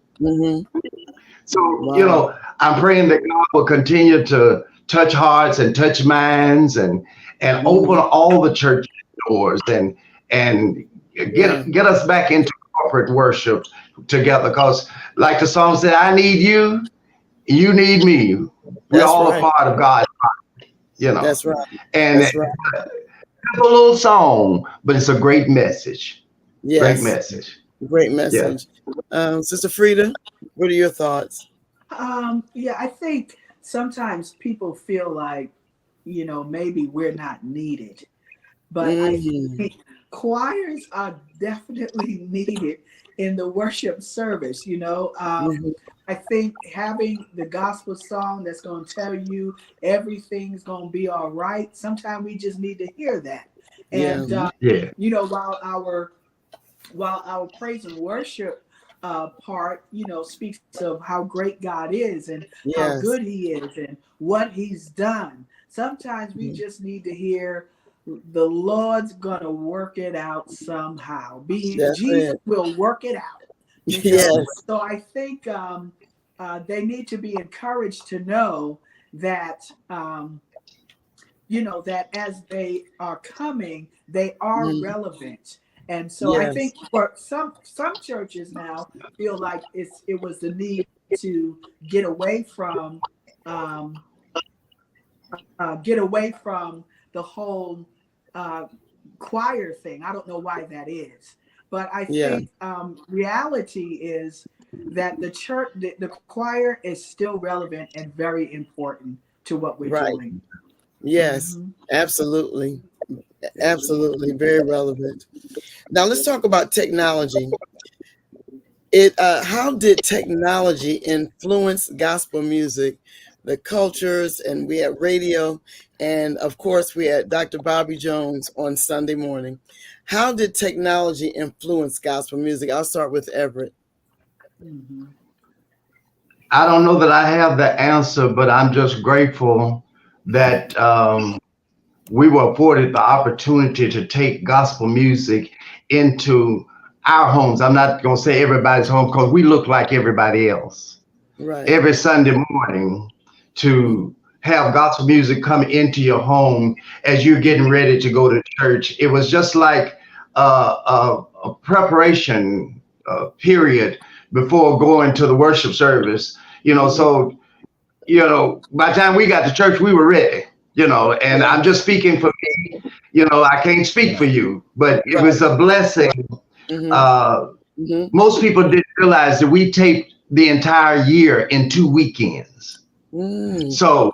So you know, I'm praying that God will continue to touch hearts and touch minds and open all the church doors and get us back into corporate worship together, because like the song said, I need you, you need me. We're all a part of God's body, you know. That's right. And it's a little song, but it's a great message. Great message. Great message. Sister Freda, what are your thoughts? I think sometimes people feel like, you know, maybe we're not needed, but I think choirs are definitely needed in the worship service. You know, I think having the gospel song that's going to tell you everything's going to be all right, sometimes we just need to hear that. And you know, while our praise and worship part, you know, speaks of how great God is and how good he is and what he's done, sometimes we just need to hear the Lord's gonna work it out somehow. Jesus will work it out. So I think they need to be encouraged to know that you know, that as they are coming, they are relevant. And so I think for some churches now feel like it was the need to get away from the whole choir thing. I don't know why that is, but I think reality is that the church, the choir is still relevant and very important to what we're doing. Yes, absolutely. Absolutely, very relevant. Now let's talk about technology. How did technology influence gospel music, the cultures? And we had radio, and of course we had Dr. Bobby Jones on Sunday morning. How did technology influence gospel music? I'll start with Everett. I don't know that I have the answer, but I'm just grateful that we were afforded the opportunity to take gospel music into our homes. I'm not going to say everybody's home, because we look like everybody else. Every Sunday morning, to have gospel music come into your home as you're getting ready to go to church, it was just like a preparation period before going to the worship service. You know, so, you know, by the time we got to church, we were ready. You know, and I'm just speaking for me. You know, I can't speak for you, but it was a blessing. Most people didn't realize that we taped the entire year in 2 weekends. So,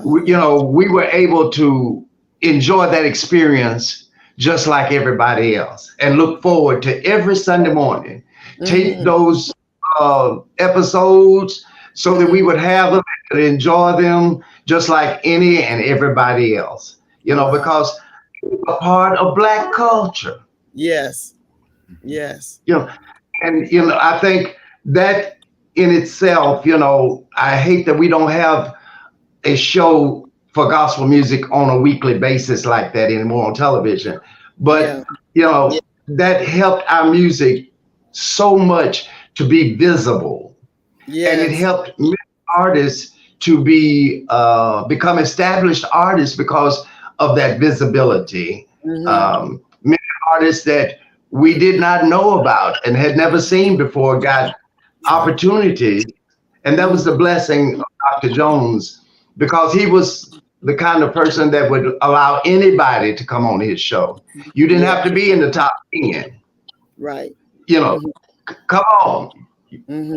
you know, we were able to enjoy that experience just like everybody else and look forward to every Sunday morning. Tape those episodes so that we would have them and enjoy them just like any and everybody else, you know, because it's a part of Black culture. Yes. You know, and, you know, I think that in itself, you know, I hate that we don't have a show for gospel music on a weekly basis like that anymore on television. But, you know, that helped our music so much to be visible. Yes. And it helped many artists to become established artists because of that visibility. Many artists that we did not know about and had never seen before got opportunities. And that was the blessing of Dr. Jones, because he was the kind of person that would allow anybody to come on his show. You didn't have to be in the top 10. Right. You know, come on,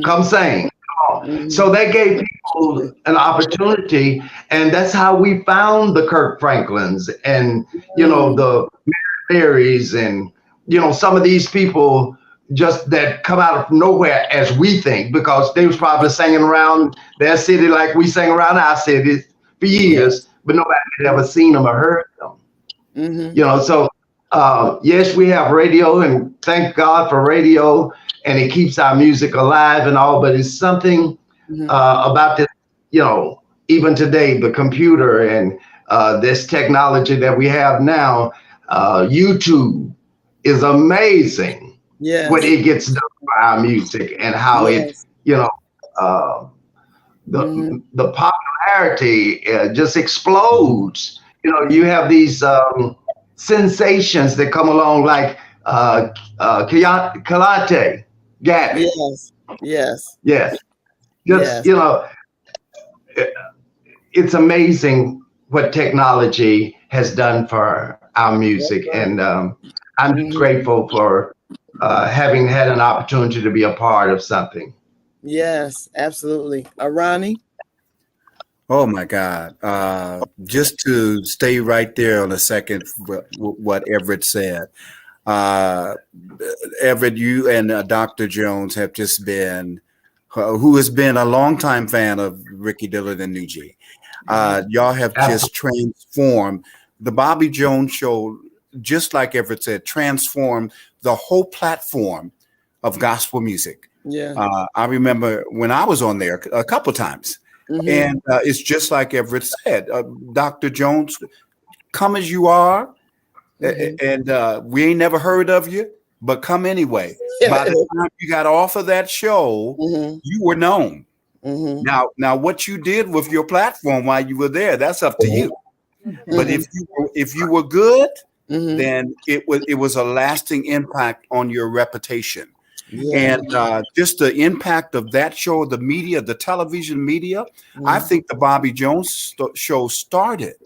come sing. So that gave people an opportunity, and that's how we found the Kirk Franklins and, you know, the Marys and, you know, some of these people just that come out of nowhere, as we think, because they was probably singing around their city like we sang around our cities for years, but nobody had ever seen them or heard them. You know, so yes, we have radio, and thank God for radio, and it keeps our music alive and all, but it's something about this, you know, even today, the computer and this technology that we have now, YouTube is amazing. Yes. When it gets done for our music and how it, you know, the popularity just explodes. You know, you have these sensations that come along like Kalate Gabby. Yes. Just, you know, it's amazing what technology has done for our music. And I'm grateful for having had an opportunity to be a part of something. Yes, absolutely. Ronnie? Oh my God. Just to stay right there on a second, what Everett said. Everett, you and Dr. Jones have just been, who has been a longtime fan of Ricky Dillard and New G. Y'all have just transformed the Bobby Jones show, just like Everett said, transformed the whole platform of gospel music. I remember when I was on there a couple times, and it's just like Everett said, Dr. Jones, come as you are, and we ain't never heard of you, but come anyway. By the time you got off of that show, you were known. Now, what you did with your platform while you were there, that's up to you. But if you were good, then it was a lasting impact on your reputation. And just the impact of that show, the media, the television media, I think the Bobby Jones show started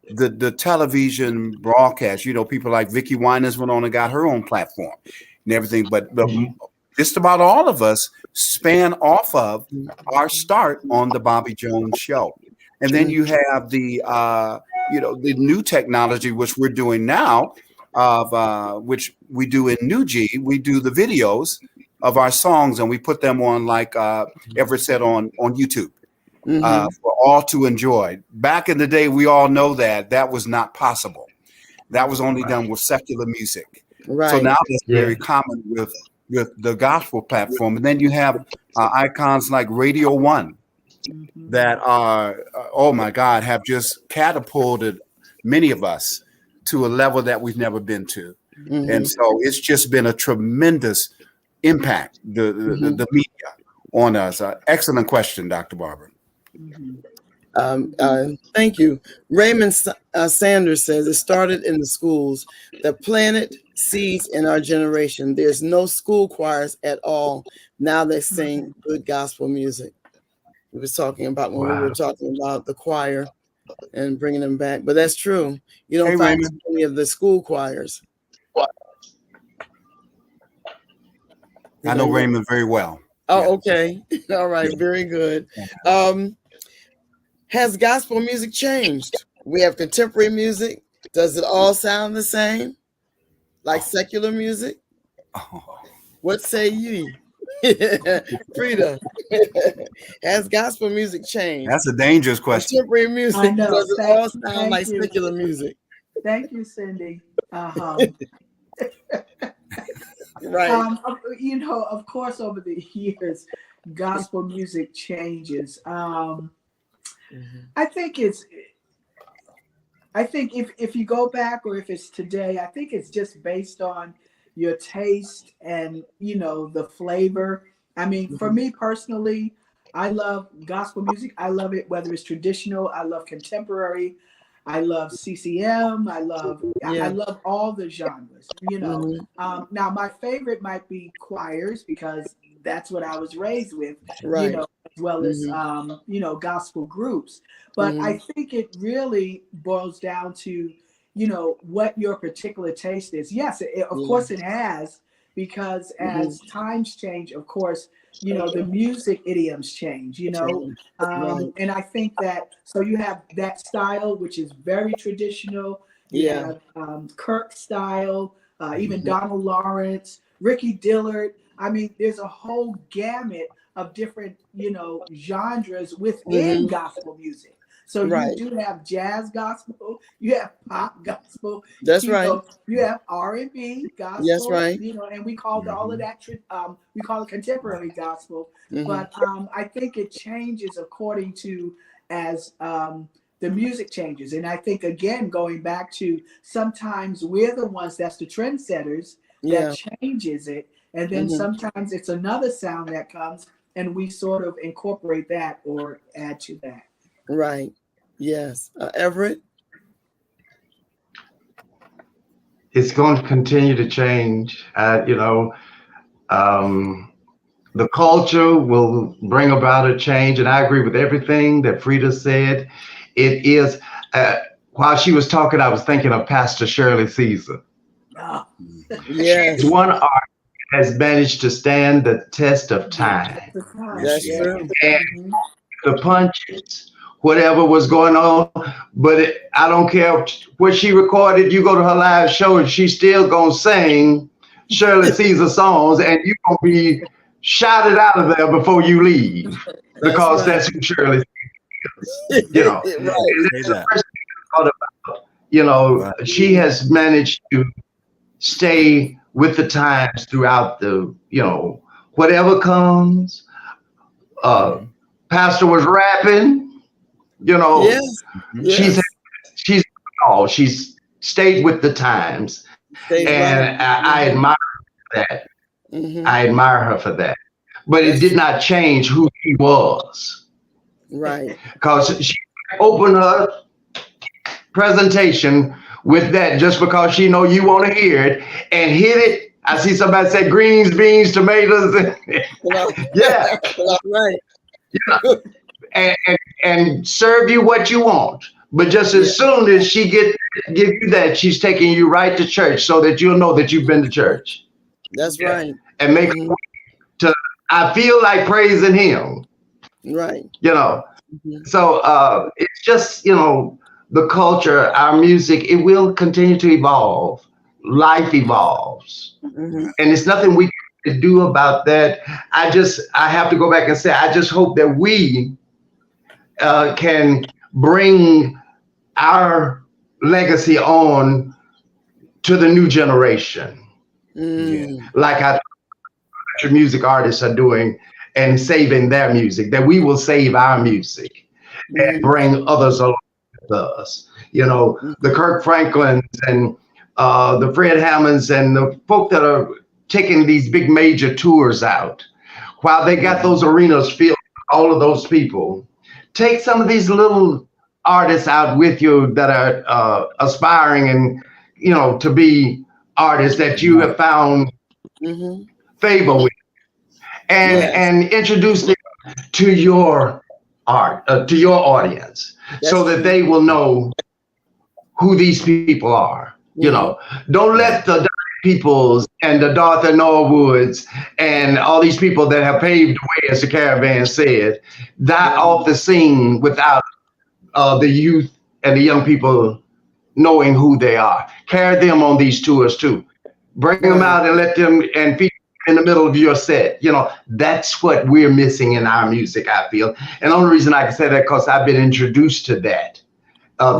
the television broadcast. You know, people like Vicki Winans went on and got her own platform and everything. But just about all of us span off of our start on the Bobby Jones show. And then you have the the new technology, which we're doing now, of which we do in New G. We do the videos of our songs and we put them on, like Everett said, on YouTube for all to enjoy. Back in the day, we all know that was not possible. That was only done with secular music. So now it's very common with the gospel platform. And then you have icons like Radio One that are, oh my God, have just catapulted many of us to a level that we've never been to. And so it's just been a tremendous impact, the media on us. Excellent question, Dr. Barber. Thank you. Raymond Sanders says, it started in the schools. The planet seeds in our generation. There's no school choirs at all. Now they sing good gospel music. We were talking about when we were talking about the choir and bringing them back. But that's true. You don't find any of the school choirs. I know Raymond very well. Oh, okay. All right. Very good. Has gospel music changed? We have contemporary music. Does it all sound the same? Like secular music? What say ye? Freda, has gospel music changed? That's a dangerous question. Contemporary music, does it all sound like secular music? Thank you, Cindy. Right. You know, of course, over the years, gospel music changes. I think if you go back, or if it's today, I think it's just based on your taste and, you know, the flavor. I mean, for me personally, I love gospel music. I love it, whether it's traditional. I love contemporary. I love CCM. I love all the genres, you know. Now, my favorite might be choirs because that's what I was raised with, you know, as well as, you know, gospel groups. But I think it really boils down to, you know, what your particular taste is. Yes, of course it has, because as times change, of course, you know, the music idioms change, you know. And I think that, so you have that style, which is very traditional. You have Kirk style, even Donald Lawrence, Ricky Dillard. I mean, there's a whole gamut of different, you know, genres within gospel music. So you do have jazz gospel, you have pop gospel. That's you right. know, you have R&B gospel. That's right. You know, and we call all of that we call it contemporary gospel. But I think it changes according to as the music changes. And I think, again, going back to sometimes we're the ones that's the trendsetters that changes it. And then sometimes it's another sound that comes and we sort of incorporate that or add to that. Right. Yes. Everett? It's going to continue to change. You know, the culture will bring about a change. And I agree with everything that Freda said. It is, while she was talking, I was thinking of Pastor Shirley Caesar. Oh. Yes. She's one artist has managed to stand the test of time. That's true. And the punches, whatever was going on, but I don't care what she recorded. You go to her live show and she's still gonna sing Shirley Caesar songs, and you're gonna be shouted out of there before you leave, because that's who Shirley Caesar is. You know, and that's the first thing I thought about. You know, she has managed to stay with the times throughout the, you know, whatever comes. Pastor was rapping, you know. She's stayed with the times, and I admire that. I admire her for that. But it did not change who she was. Right. Because she opened her presentation with that just because she know you want to hear it, and hit it. I see somebody say greens, beans, tomatoes. Yeah. Right. Yeah. And serve you what you want. But just as soon as she give you that, she's taking you right to church so that you'll know that you've been to church. That's right. And make to I feel like praising him. Right. You know. So it's just, you know, the culture, our music, it will continue to evolve. Life evolves. And it's nothing we can do about that. I have to go back and say, I just hope that we can bring our legacy on to the new generation. Like our music artists are doing, and saving their music, that we will save our music and bring others along with us. You know, the Kirk Franklins and the Fred Hammonds and the folk that are taking these big major tours out, while they got those arenas filled with all of those people, take some of these little artists out with you that are aspiring and, you know, to be artists that you have found favor with, and introduce them to your art, to your audience, so that they will know who these people are. You know, don't let the Peoples and the Dartha Norwoods and all these people that have paved the way, as the Caravan said, die off the scene without the youth and the young people knowing who they are. Carry them on these tours too. Bring them out and let them and feature in the middle of your set. You know, that's what we're missing in our music, I feel. And the only reason I can say that because I've been introduced to that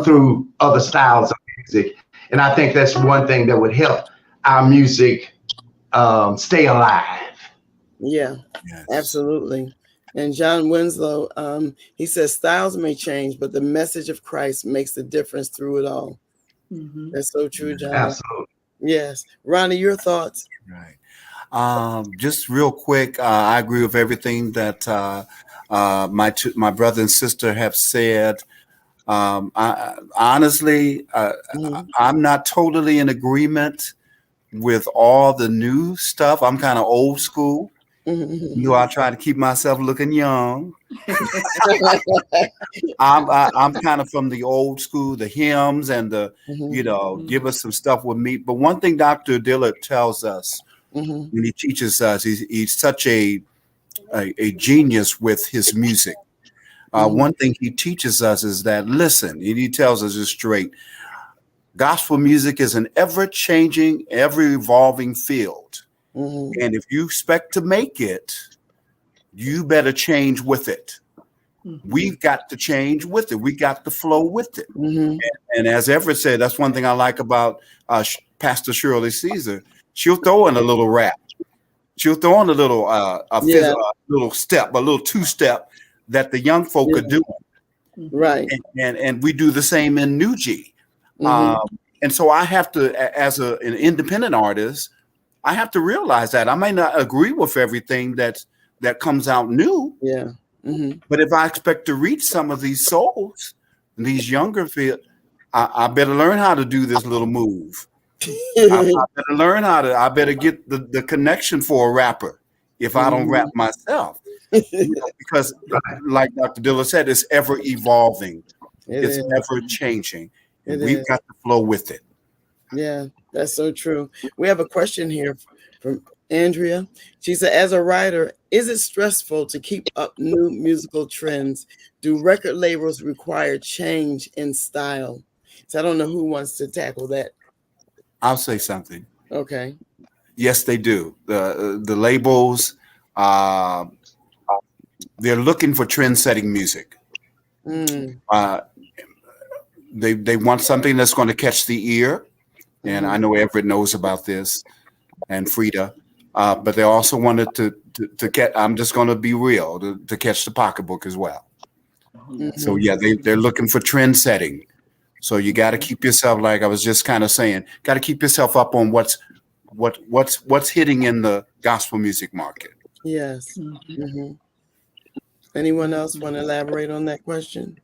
through other styles of music. And I think that's one thing that would help our music stay alive. Yeah, absolutely. And John Winslow, he says styles may change, but the message of Christ makes the difference through it all. That's so true, John. Absolutely. Yes. Ronnie, your thoughts? Right. Just real quick, I agree with everything that my brother and sister have said. Honestly, I'm not totally in agreement with all the new stuff. I'm kind of old school. I try to keep myself looking young. I'm kind of from the old school, the hymns and the give us some stuff with meat. But one thing Dr. Dillard tells us when he teaches us, he's such a genius with his music. One thing he teaches us is that listen, and he tells us it straight. Gospel music is an ever-changing, ever-evolving field. And if you expect to make it, you better change with it. We've got to change with it. We got to flow with it. And as Everett said, that's one thing I like about Pastor Shirley Caesar. She'll throw in a little rap. She'll throw in a little little step, a little two-step that the young folk are doing. Right. And we do the same in New G. And so I have to, as an independent artist, I have to realize that I may not agree with everything that comes out new. Yeah. But if I expect to reach some of these souls, these younger field, I better learn how to do this little move. I better learn how to. I better get the connection for a rapper if I don't rap myself, because like Dr. Dillard said, it's ever evolving, it's ever changing, and we've got to flow with it. Yeah, that's so true. We have a question here from Andrea. She said, as a writer, is it stressful to keep up new musical trends? Do record labels require change in style? So I don't know who wants to tackle that. I'll say something. Okay. Yes, they do. The labels, they're looking for trend-setting music. They want something that's going to catch the ear. And I know Everett knows about this, and Freda, but they also wanted to catch. I'm just going to be real, to catch the pocketbook as well. So yeah, they're looking for trend setting. So you got to keep yourself, like I was just kind of saying, got to keep yourself up on what's hitting in the gospel music market. Yes. Anyone else want to elaborate on that question?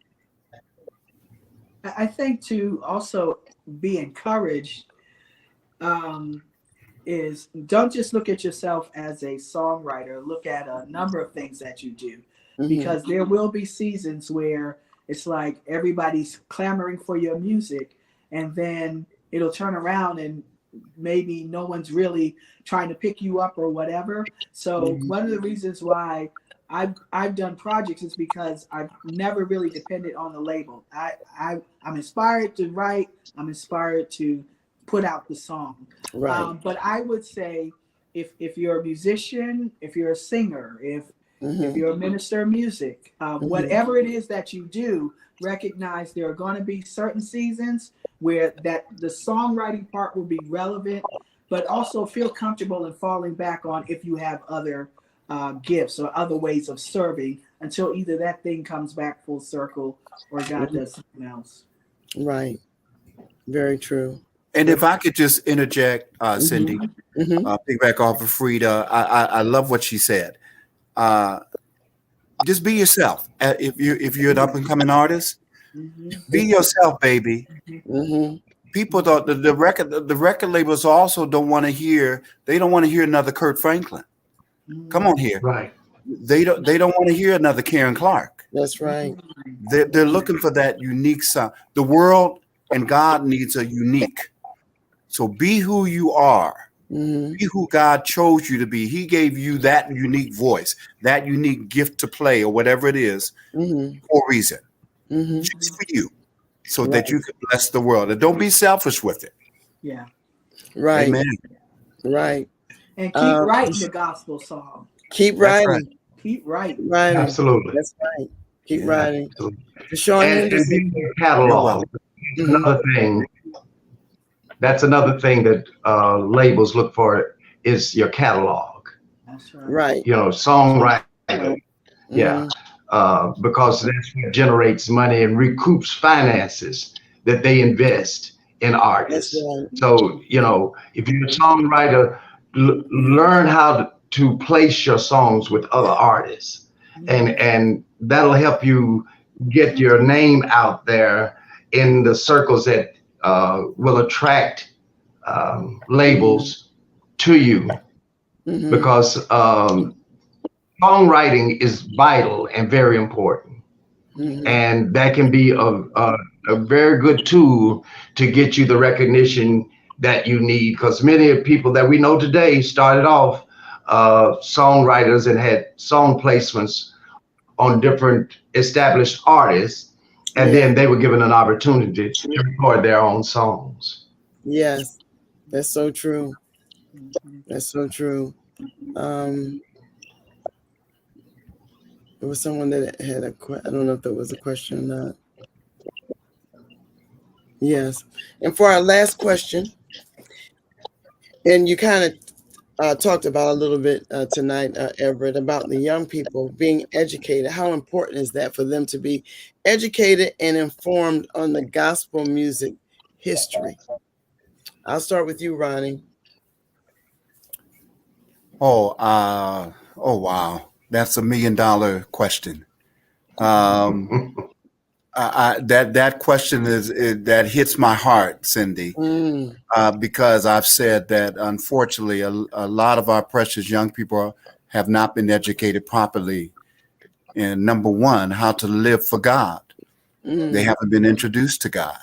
I think to also be encouraged is don't just look at yourself as a songwriter. Look at a number of things that you do, because there will be seasons where it's like everybody's clamoring for your music, and then it'll turn around and maybe no one's really trying to pick you up or whatever. So one of the reasons why I've done projects is because I've never really depended on the label. I'm inspired to write. I'm inspired to put out the song. Right. But I would say if you're a musician, if you're a singer, if you're a minister of music, whatever it is that you do, recognize there are going to be certain seasons where that the songwriting part will be relevant, but also feel comfortable in falling back on if you have other gifts or other ways of serving until either that thing comes back full circle or God does something else. Right. Very true. And if I could just interject, Cindy, pick back off of Freda. I love what she said. Just be yourself. If you're an up and coming artist, be yourself, baby. People don't. The record labels also don't want to hear. They don't want to hear another Kurt Franklin. Come on here. Right. They don't want to hear another Karen Clark. That's right. They're looking for that unique sound. The world and God needs a unique. So be who you are. Be who God chose you to be. He gave you that unique voice, that unique gift to play or whatever it is for a reason. Just for you. So that you can bless the world. And don't be selfish with it. Yeah. Right. Amen. Right. And keep writing the gospel song. Keep writing. Right. Keep writing. Absolutely. That's right. Keep writing. And your catalog. Another thing. That's another thing that labels look for is your catalog. That's right. Right. You know, songwriting. Yeah. Because that's what generates money and recoups finances that they invest in artists. right. So, if you're a songwriter, learn how to place your songs with other artists, and that'll help you get your name out there in the circles that will attract labels to you, because songwriting is vital and very important. And that can be a very good tool to get you the recognition that you need, because many of the people that we know today started off songwriters and had song placements on different established artists, and then they were given an opportunity to record their own songs. Yes, that's so true. That's so true. There was someone that had I don't know if that was a question or not. Yes. And for our last question, and you kind of talked about a little bit tonight, Everett, about the young people being educated. How important is that for them to be educated and informed on the gospel music history? I'll start with you, Ronnie. Oh, wow. That's $1 million question. That question is that hits my heart, Cindy, because I've said that unfortunately a lot of our precious young people have not been educated properly. And number one, how to live for God. They haven't been introduced to God.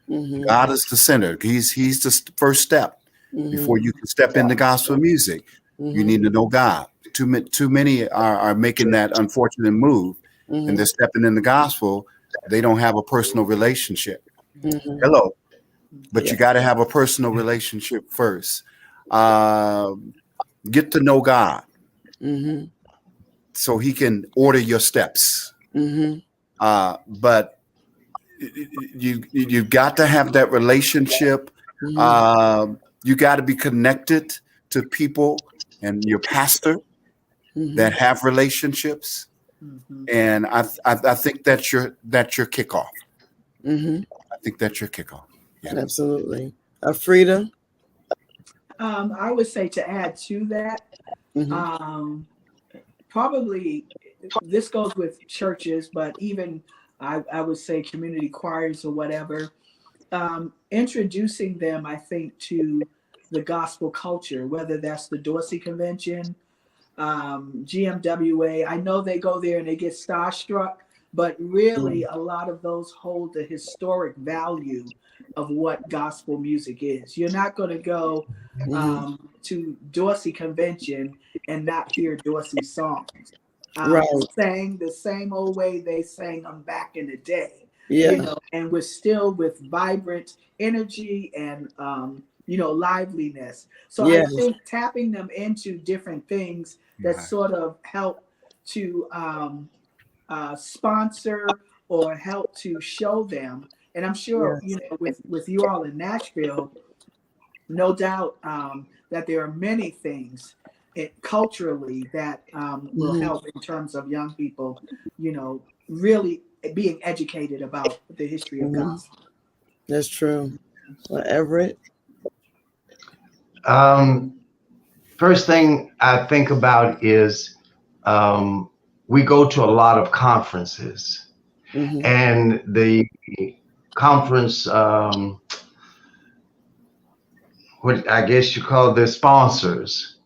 God is the center. He's the first step before you can step into gospel music. You need to know God. Too many are making that unfortunate move, and they're stepping in the gospel. They don't have a personal relationship. Hello. But you got to have a personal relationship first. Get to know God so he can order your steps. But you've got to have that relationship. You got to be connected to people and your pastor that have relationships. And I think that's your kickoff. I think that's your kickoff. Yeah. Absolutely. Freda? I would say, to add to that, probably this goes with churches, but even I would say community choirs or whatever, introducing them, I think, to the gospel culture, whether that's the Dorsey Convention, GMWA. I know they go there and they get starstruck, but really a lot of those hold the historic value of what gospel music is. You're not going to go to Dorsey Convention and not hear Dorsey songs. Sang the same old way they sang them back in the day. And we're still with vibrant energy and liveliness. So I think tapping them into different things that sort of help to sponsor or help to show them. And I'm sure, with you all in Nashville, no doubt that there are many things culturally that will help in terms of young people, really being educated about the history of gospel. That's true. Everett? First thing I think about is we go to a lot of conferences, and the conference, what I guess you call the sponsors,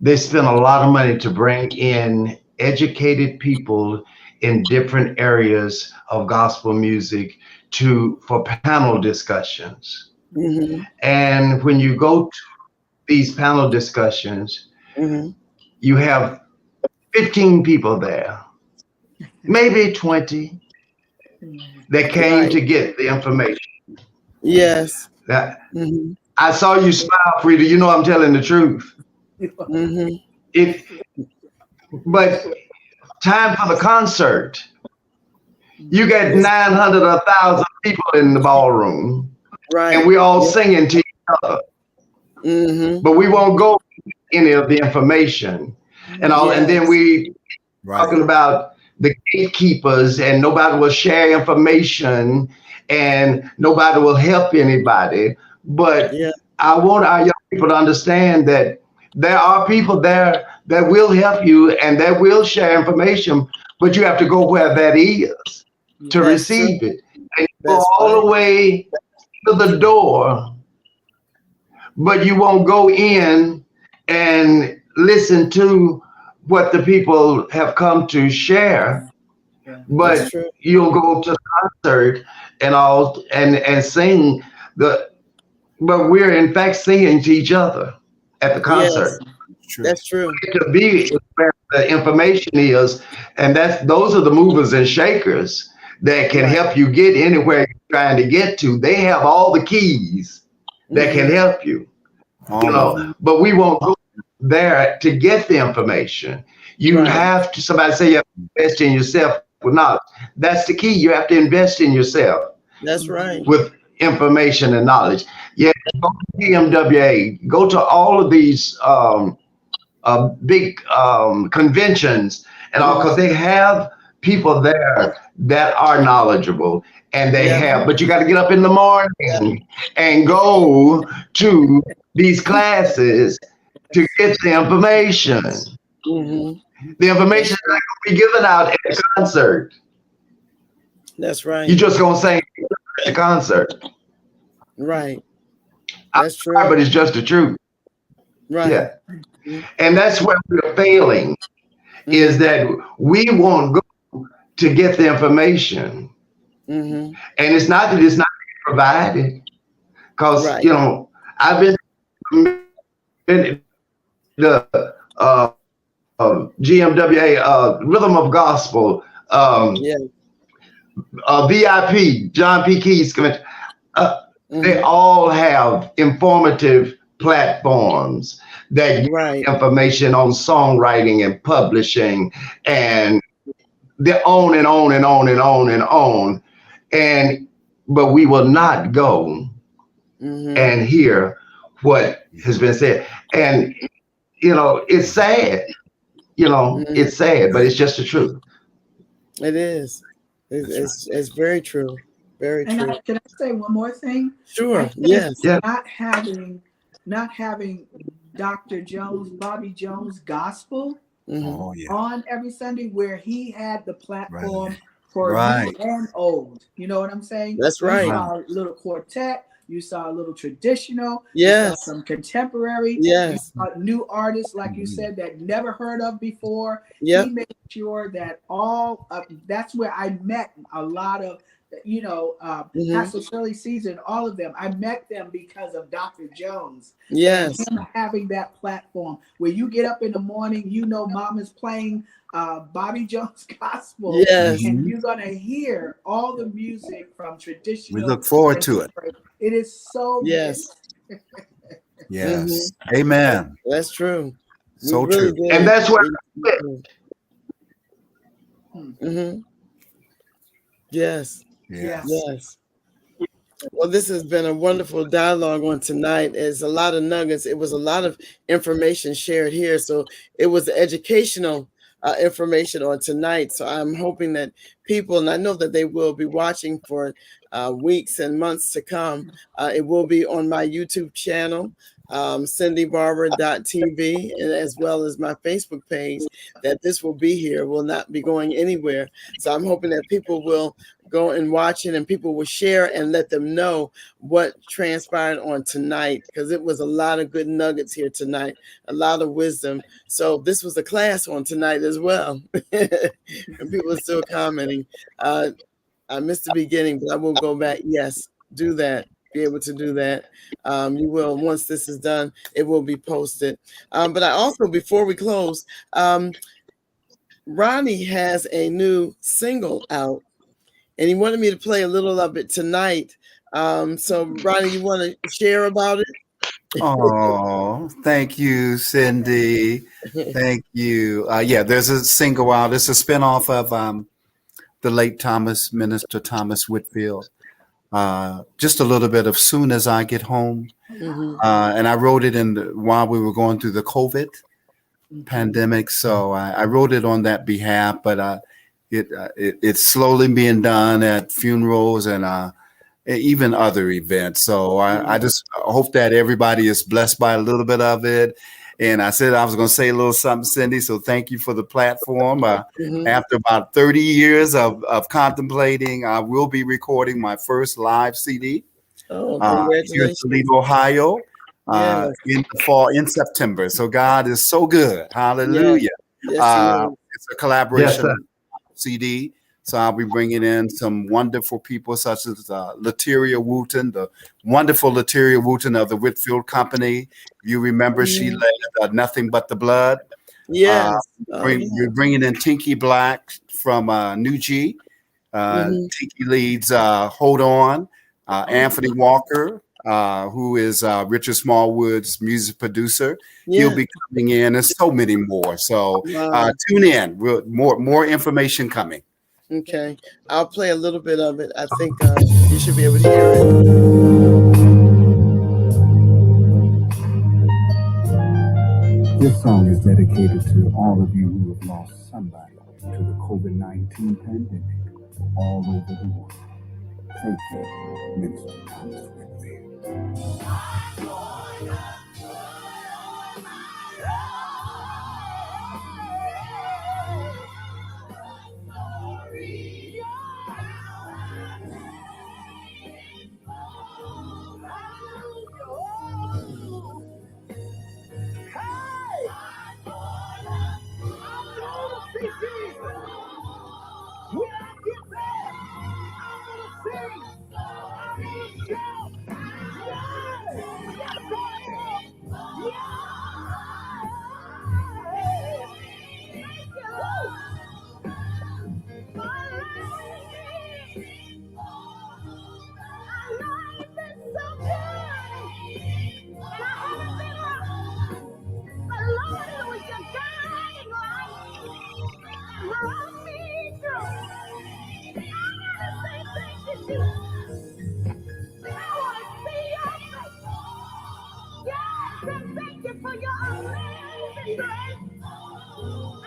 they spend a lot of money to bring in educated people in different areas of gospel music for panel discussions. And when you go to these panel discussions, you have 15 people there, maybe 20, that came to get the information. Yes. I saw you smile, Freda. You know I'm telling the truth. But time for the concert, you got 900 or 1,000 people in the ballroom, and we all singing to each other. But we won't go any of the information and all. And then we talking about the gatekeepers, and nobody will share information, and nobody will help anybody. But Yeah. I want our young people to understand that there are people there that will help you and that will share information, but you have to go where that is to That's true. receive it. And you go That's all right. the way to the door, but you won't go in and listen to what the people have come to share. Yeah. That's But true. you'll go to the concert and all and sing the but we're in fact singing to each other at the Yes, concert. True. that's true. To be where the information is, and those are the movers and shakers that can Right. help you get anywhere you're trying to get to. They have all the keys that can help you, All of it. but we won't go there to get the information. You Right. have to, somebody say you have to invest in yourself with knowledge. That's the key. You have to invest in yourself That's right. with information and knowledge. Yeah, go to GMWA, go to all of these big conventions and all, because they have people there that are knowledgeable, and they Yeah. have, but you got to get up in the morning and go to these classes to get the information. Hmm. The information is not going to be given out at the concert. That's right. You're just going to sing at the concert. Right. I'm That's true. sorry, but it's just the truth. Right. Yeah. And that's where we're failing, is that we won't go to get the information. Mm-hmm. And it's not that it's not provided, because, Right. I've been in the GMWA, Rhythm of Gospel, Yeah. VIP, John P. Keys Convention. They all have informative platforms that give Right. information on songwriting and publishing, and they're on and on and on and on and on. But we will not go and hear what has been said. And it's sad. It's sad, but it's just the truth. It is. It's very true. Very And true. can I say one more thing? Sure. I think Yes. Yeah. not having Dr. Jones, Bobby Jones gospel Oh yeah. on every Sunday, where he had the platform for Right. new and old. You know what I'm saying? That's You right. saw a little quartet, you saw a little traditional, Yes. you saw some contemporary, you Yes. saw new artists, like you said, that never heard of before. Yep. He made sure that that's where I met a lot of, Pastor Shirley Caesar, all of them. I met them because of Dr. Jones. Yes. And him having that platform where you get up in the morning, Mama's playing Bobby Jones gospel. Yes. And you're going to hear all the music from traditional. We look forward to it. It is so Yes. good. Yes. Amen. That's true. So We really true. did. And that's where Mm-hmm. Yes. Yeah. Yes. Well, this has been a wonderful dialogue on tonight. It's a lot of nuggets. It was a lot of information shared here. So it was educational information on tonight. So I'm hoping that people, and I know that they will be watching for weeks and months to come. It will be on my YouTube channel, cindybarber.tv, and as well as my Facebook page, that this will be here, will not be going anywhere. So I'm hoping that people will go and watch it, and people will share and let them know what transpired on tonight, because it was a lot of good nuggets here tonight, a lot of wisdom. So this was a class on tonight as well. And people are still commenting. I missed the beginning, but I will go back. Yes, do that. Be able to do that. You will, once this is done, it will be posted. But I also, before we close, Ronnie has a new single out, and he wanted me to play a little of it tonight. So Ronnie, you want to share about it? Oh, thank you, Cindy. Thank you. Yeah, there's a single out. It's a spinoff of the late Minister Thomas Whitfield. Just a little bit of Soon As I Get Home. And I wrote it while we were going through the COVID pandemic. So I wrote it on that behalf, but it's slowly being done at funerals and even other events. So I just hope that everybody is blessed by a little bit of it. And I said I was going to say a little something, Cindy. So thank you for the platform. After about 30 years of contemplating, I will be recording my first live CD here in Toledo, Ohio, in the fall, in September. So God is so good. Hallelujah. Yes, it's a collaboration CD. So I'll be bringing in some wonderful people such as Lateria Wooten, the wonderful Lateria Wooten of the Whitfield Company. You remember she led Nothing But the Blood. Yes. You're bringing in Tinky Black from New G. Tinky leads Hold On. Anthony Walker, who is Richard Smallwood's music producer. He'll be coming in, and so many more. So tune in. More information coming. Okay, I'll play a little bit of it. I think you should be able to hear it. This song is dedicated to all of you who have lost somebody to the COVID-19 pandemic all over the world. Thank you, Minister Thomas Whitfield.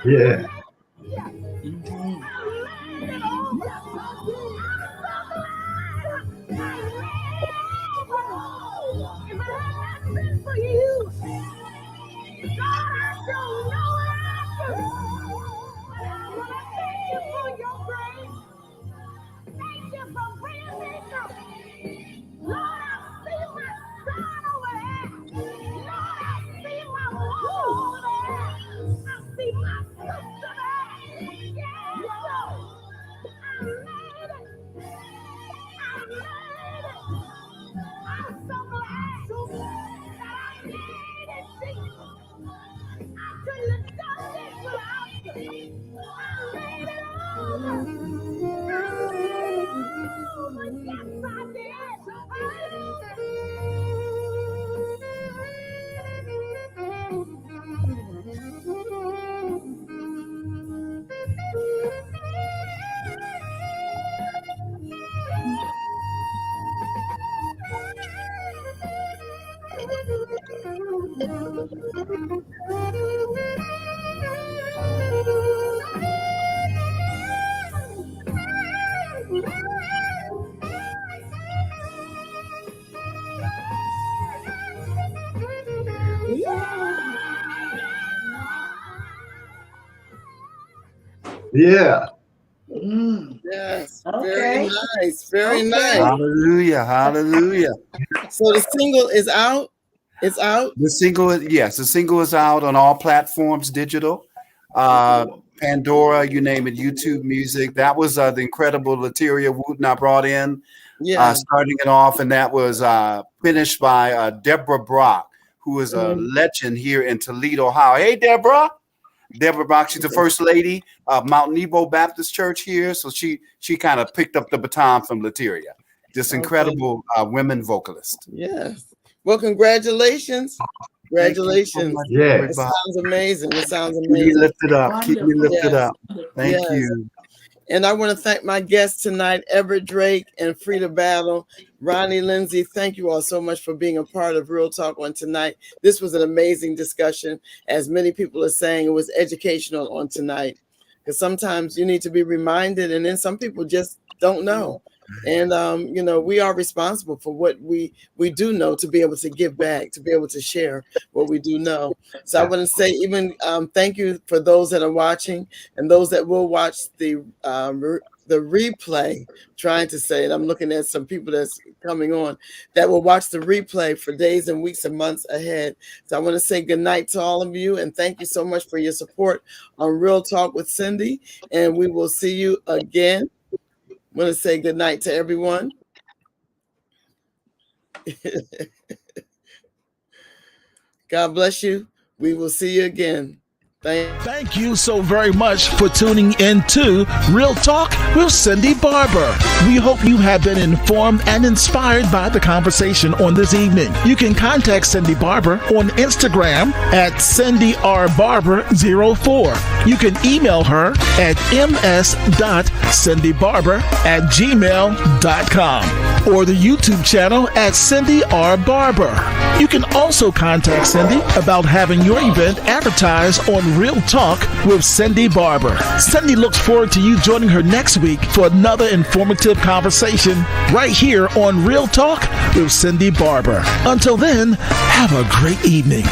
Yeah. Yeah. Yes. Okay. Very nice. Very nice. Hallelujah. Hallelujah. So the single is out. It's out. The single is out on all platforms, digital. Pandora, you name it, YouTube Music. That was the incredible Lateria Wooten I brought in, starting it off, and that was finished by Deborah Brock, who is a legend here in Toledo, Ohio. Hey, Deborah. Deborah Brock, she's the first lady of Mount Nebo Baptist Church here, so she kind of picked up the baton from Lateria. This incredible women vocalist. Yes. Well, congratulations. Congratulations. So Yeah. It sounds amazing. It sounds Keep me amazing. lifted up. Keep me lifted up. Thank Yes. you. And I want to thank my guests tonight, Everett Drake and Freda Battle. Ronnie Lindsey, thank you all so much for being a part of Real Talk on tonight. This was an amazing discussion. As many people are saying, it was educational on tonight. Because sometimes you need to be reminded, and then some people just don't know. And, we are responsible for what we do know, to be able to give back, to be able to share what we do know. So I want to say even thank you for those that are watching and those that will watch the replay, trying to say, and I'm looking at some people that's coming on that will watch the replay for days and weeks and months ahead. So I want to say good night to all of you, and thank you so much for your support on Real Talk with Cindy, and we will see you again. I want to say good night to everyone. God bless you. We will see you again. Thank you so very much for tuning in to Real Talk with Cindy Barber. We hope you have been informed and inspired by the conversation on this evening. You can contact Cindy Barber on Instagram at CindyRBarber04. You can email her at ms.cindybarber@gmail.com or the YouTube channel at Cindy R. Barber. You can also contact Cindy about having your event advertised on Real Talk with Cindy Barber. Cindy looks forward to you joining her next week for another informative conversation right here on Real Talk with Cindy Barber. Until then, have a great evening.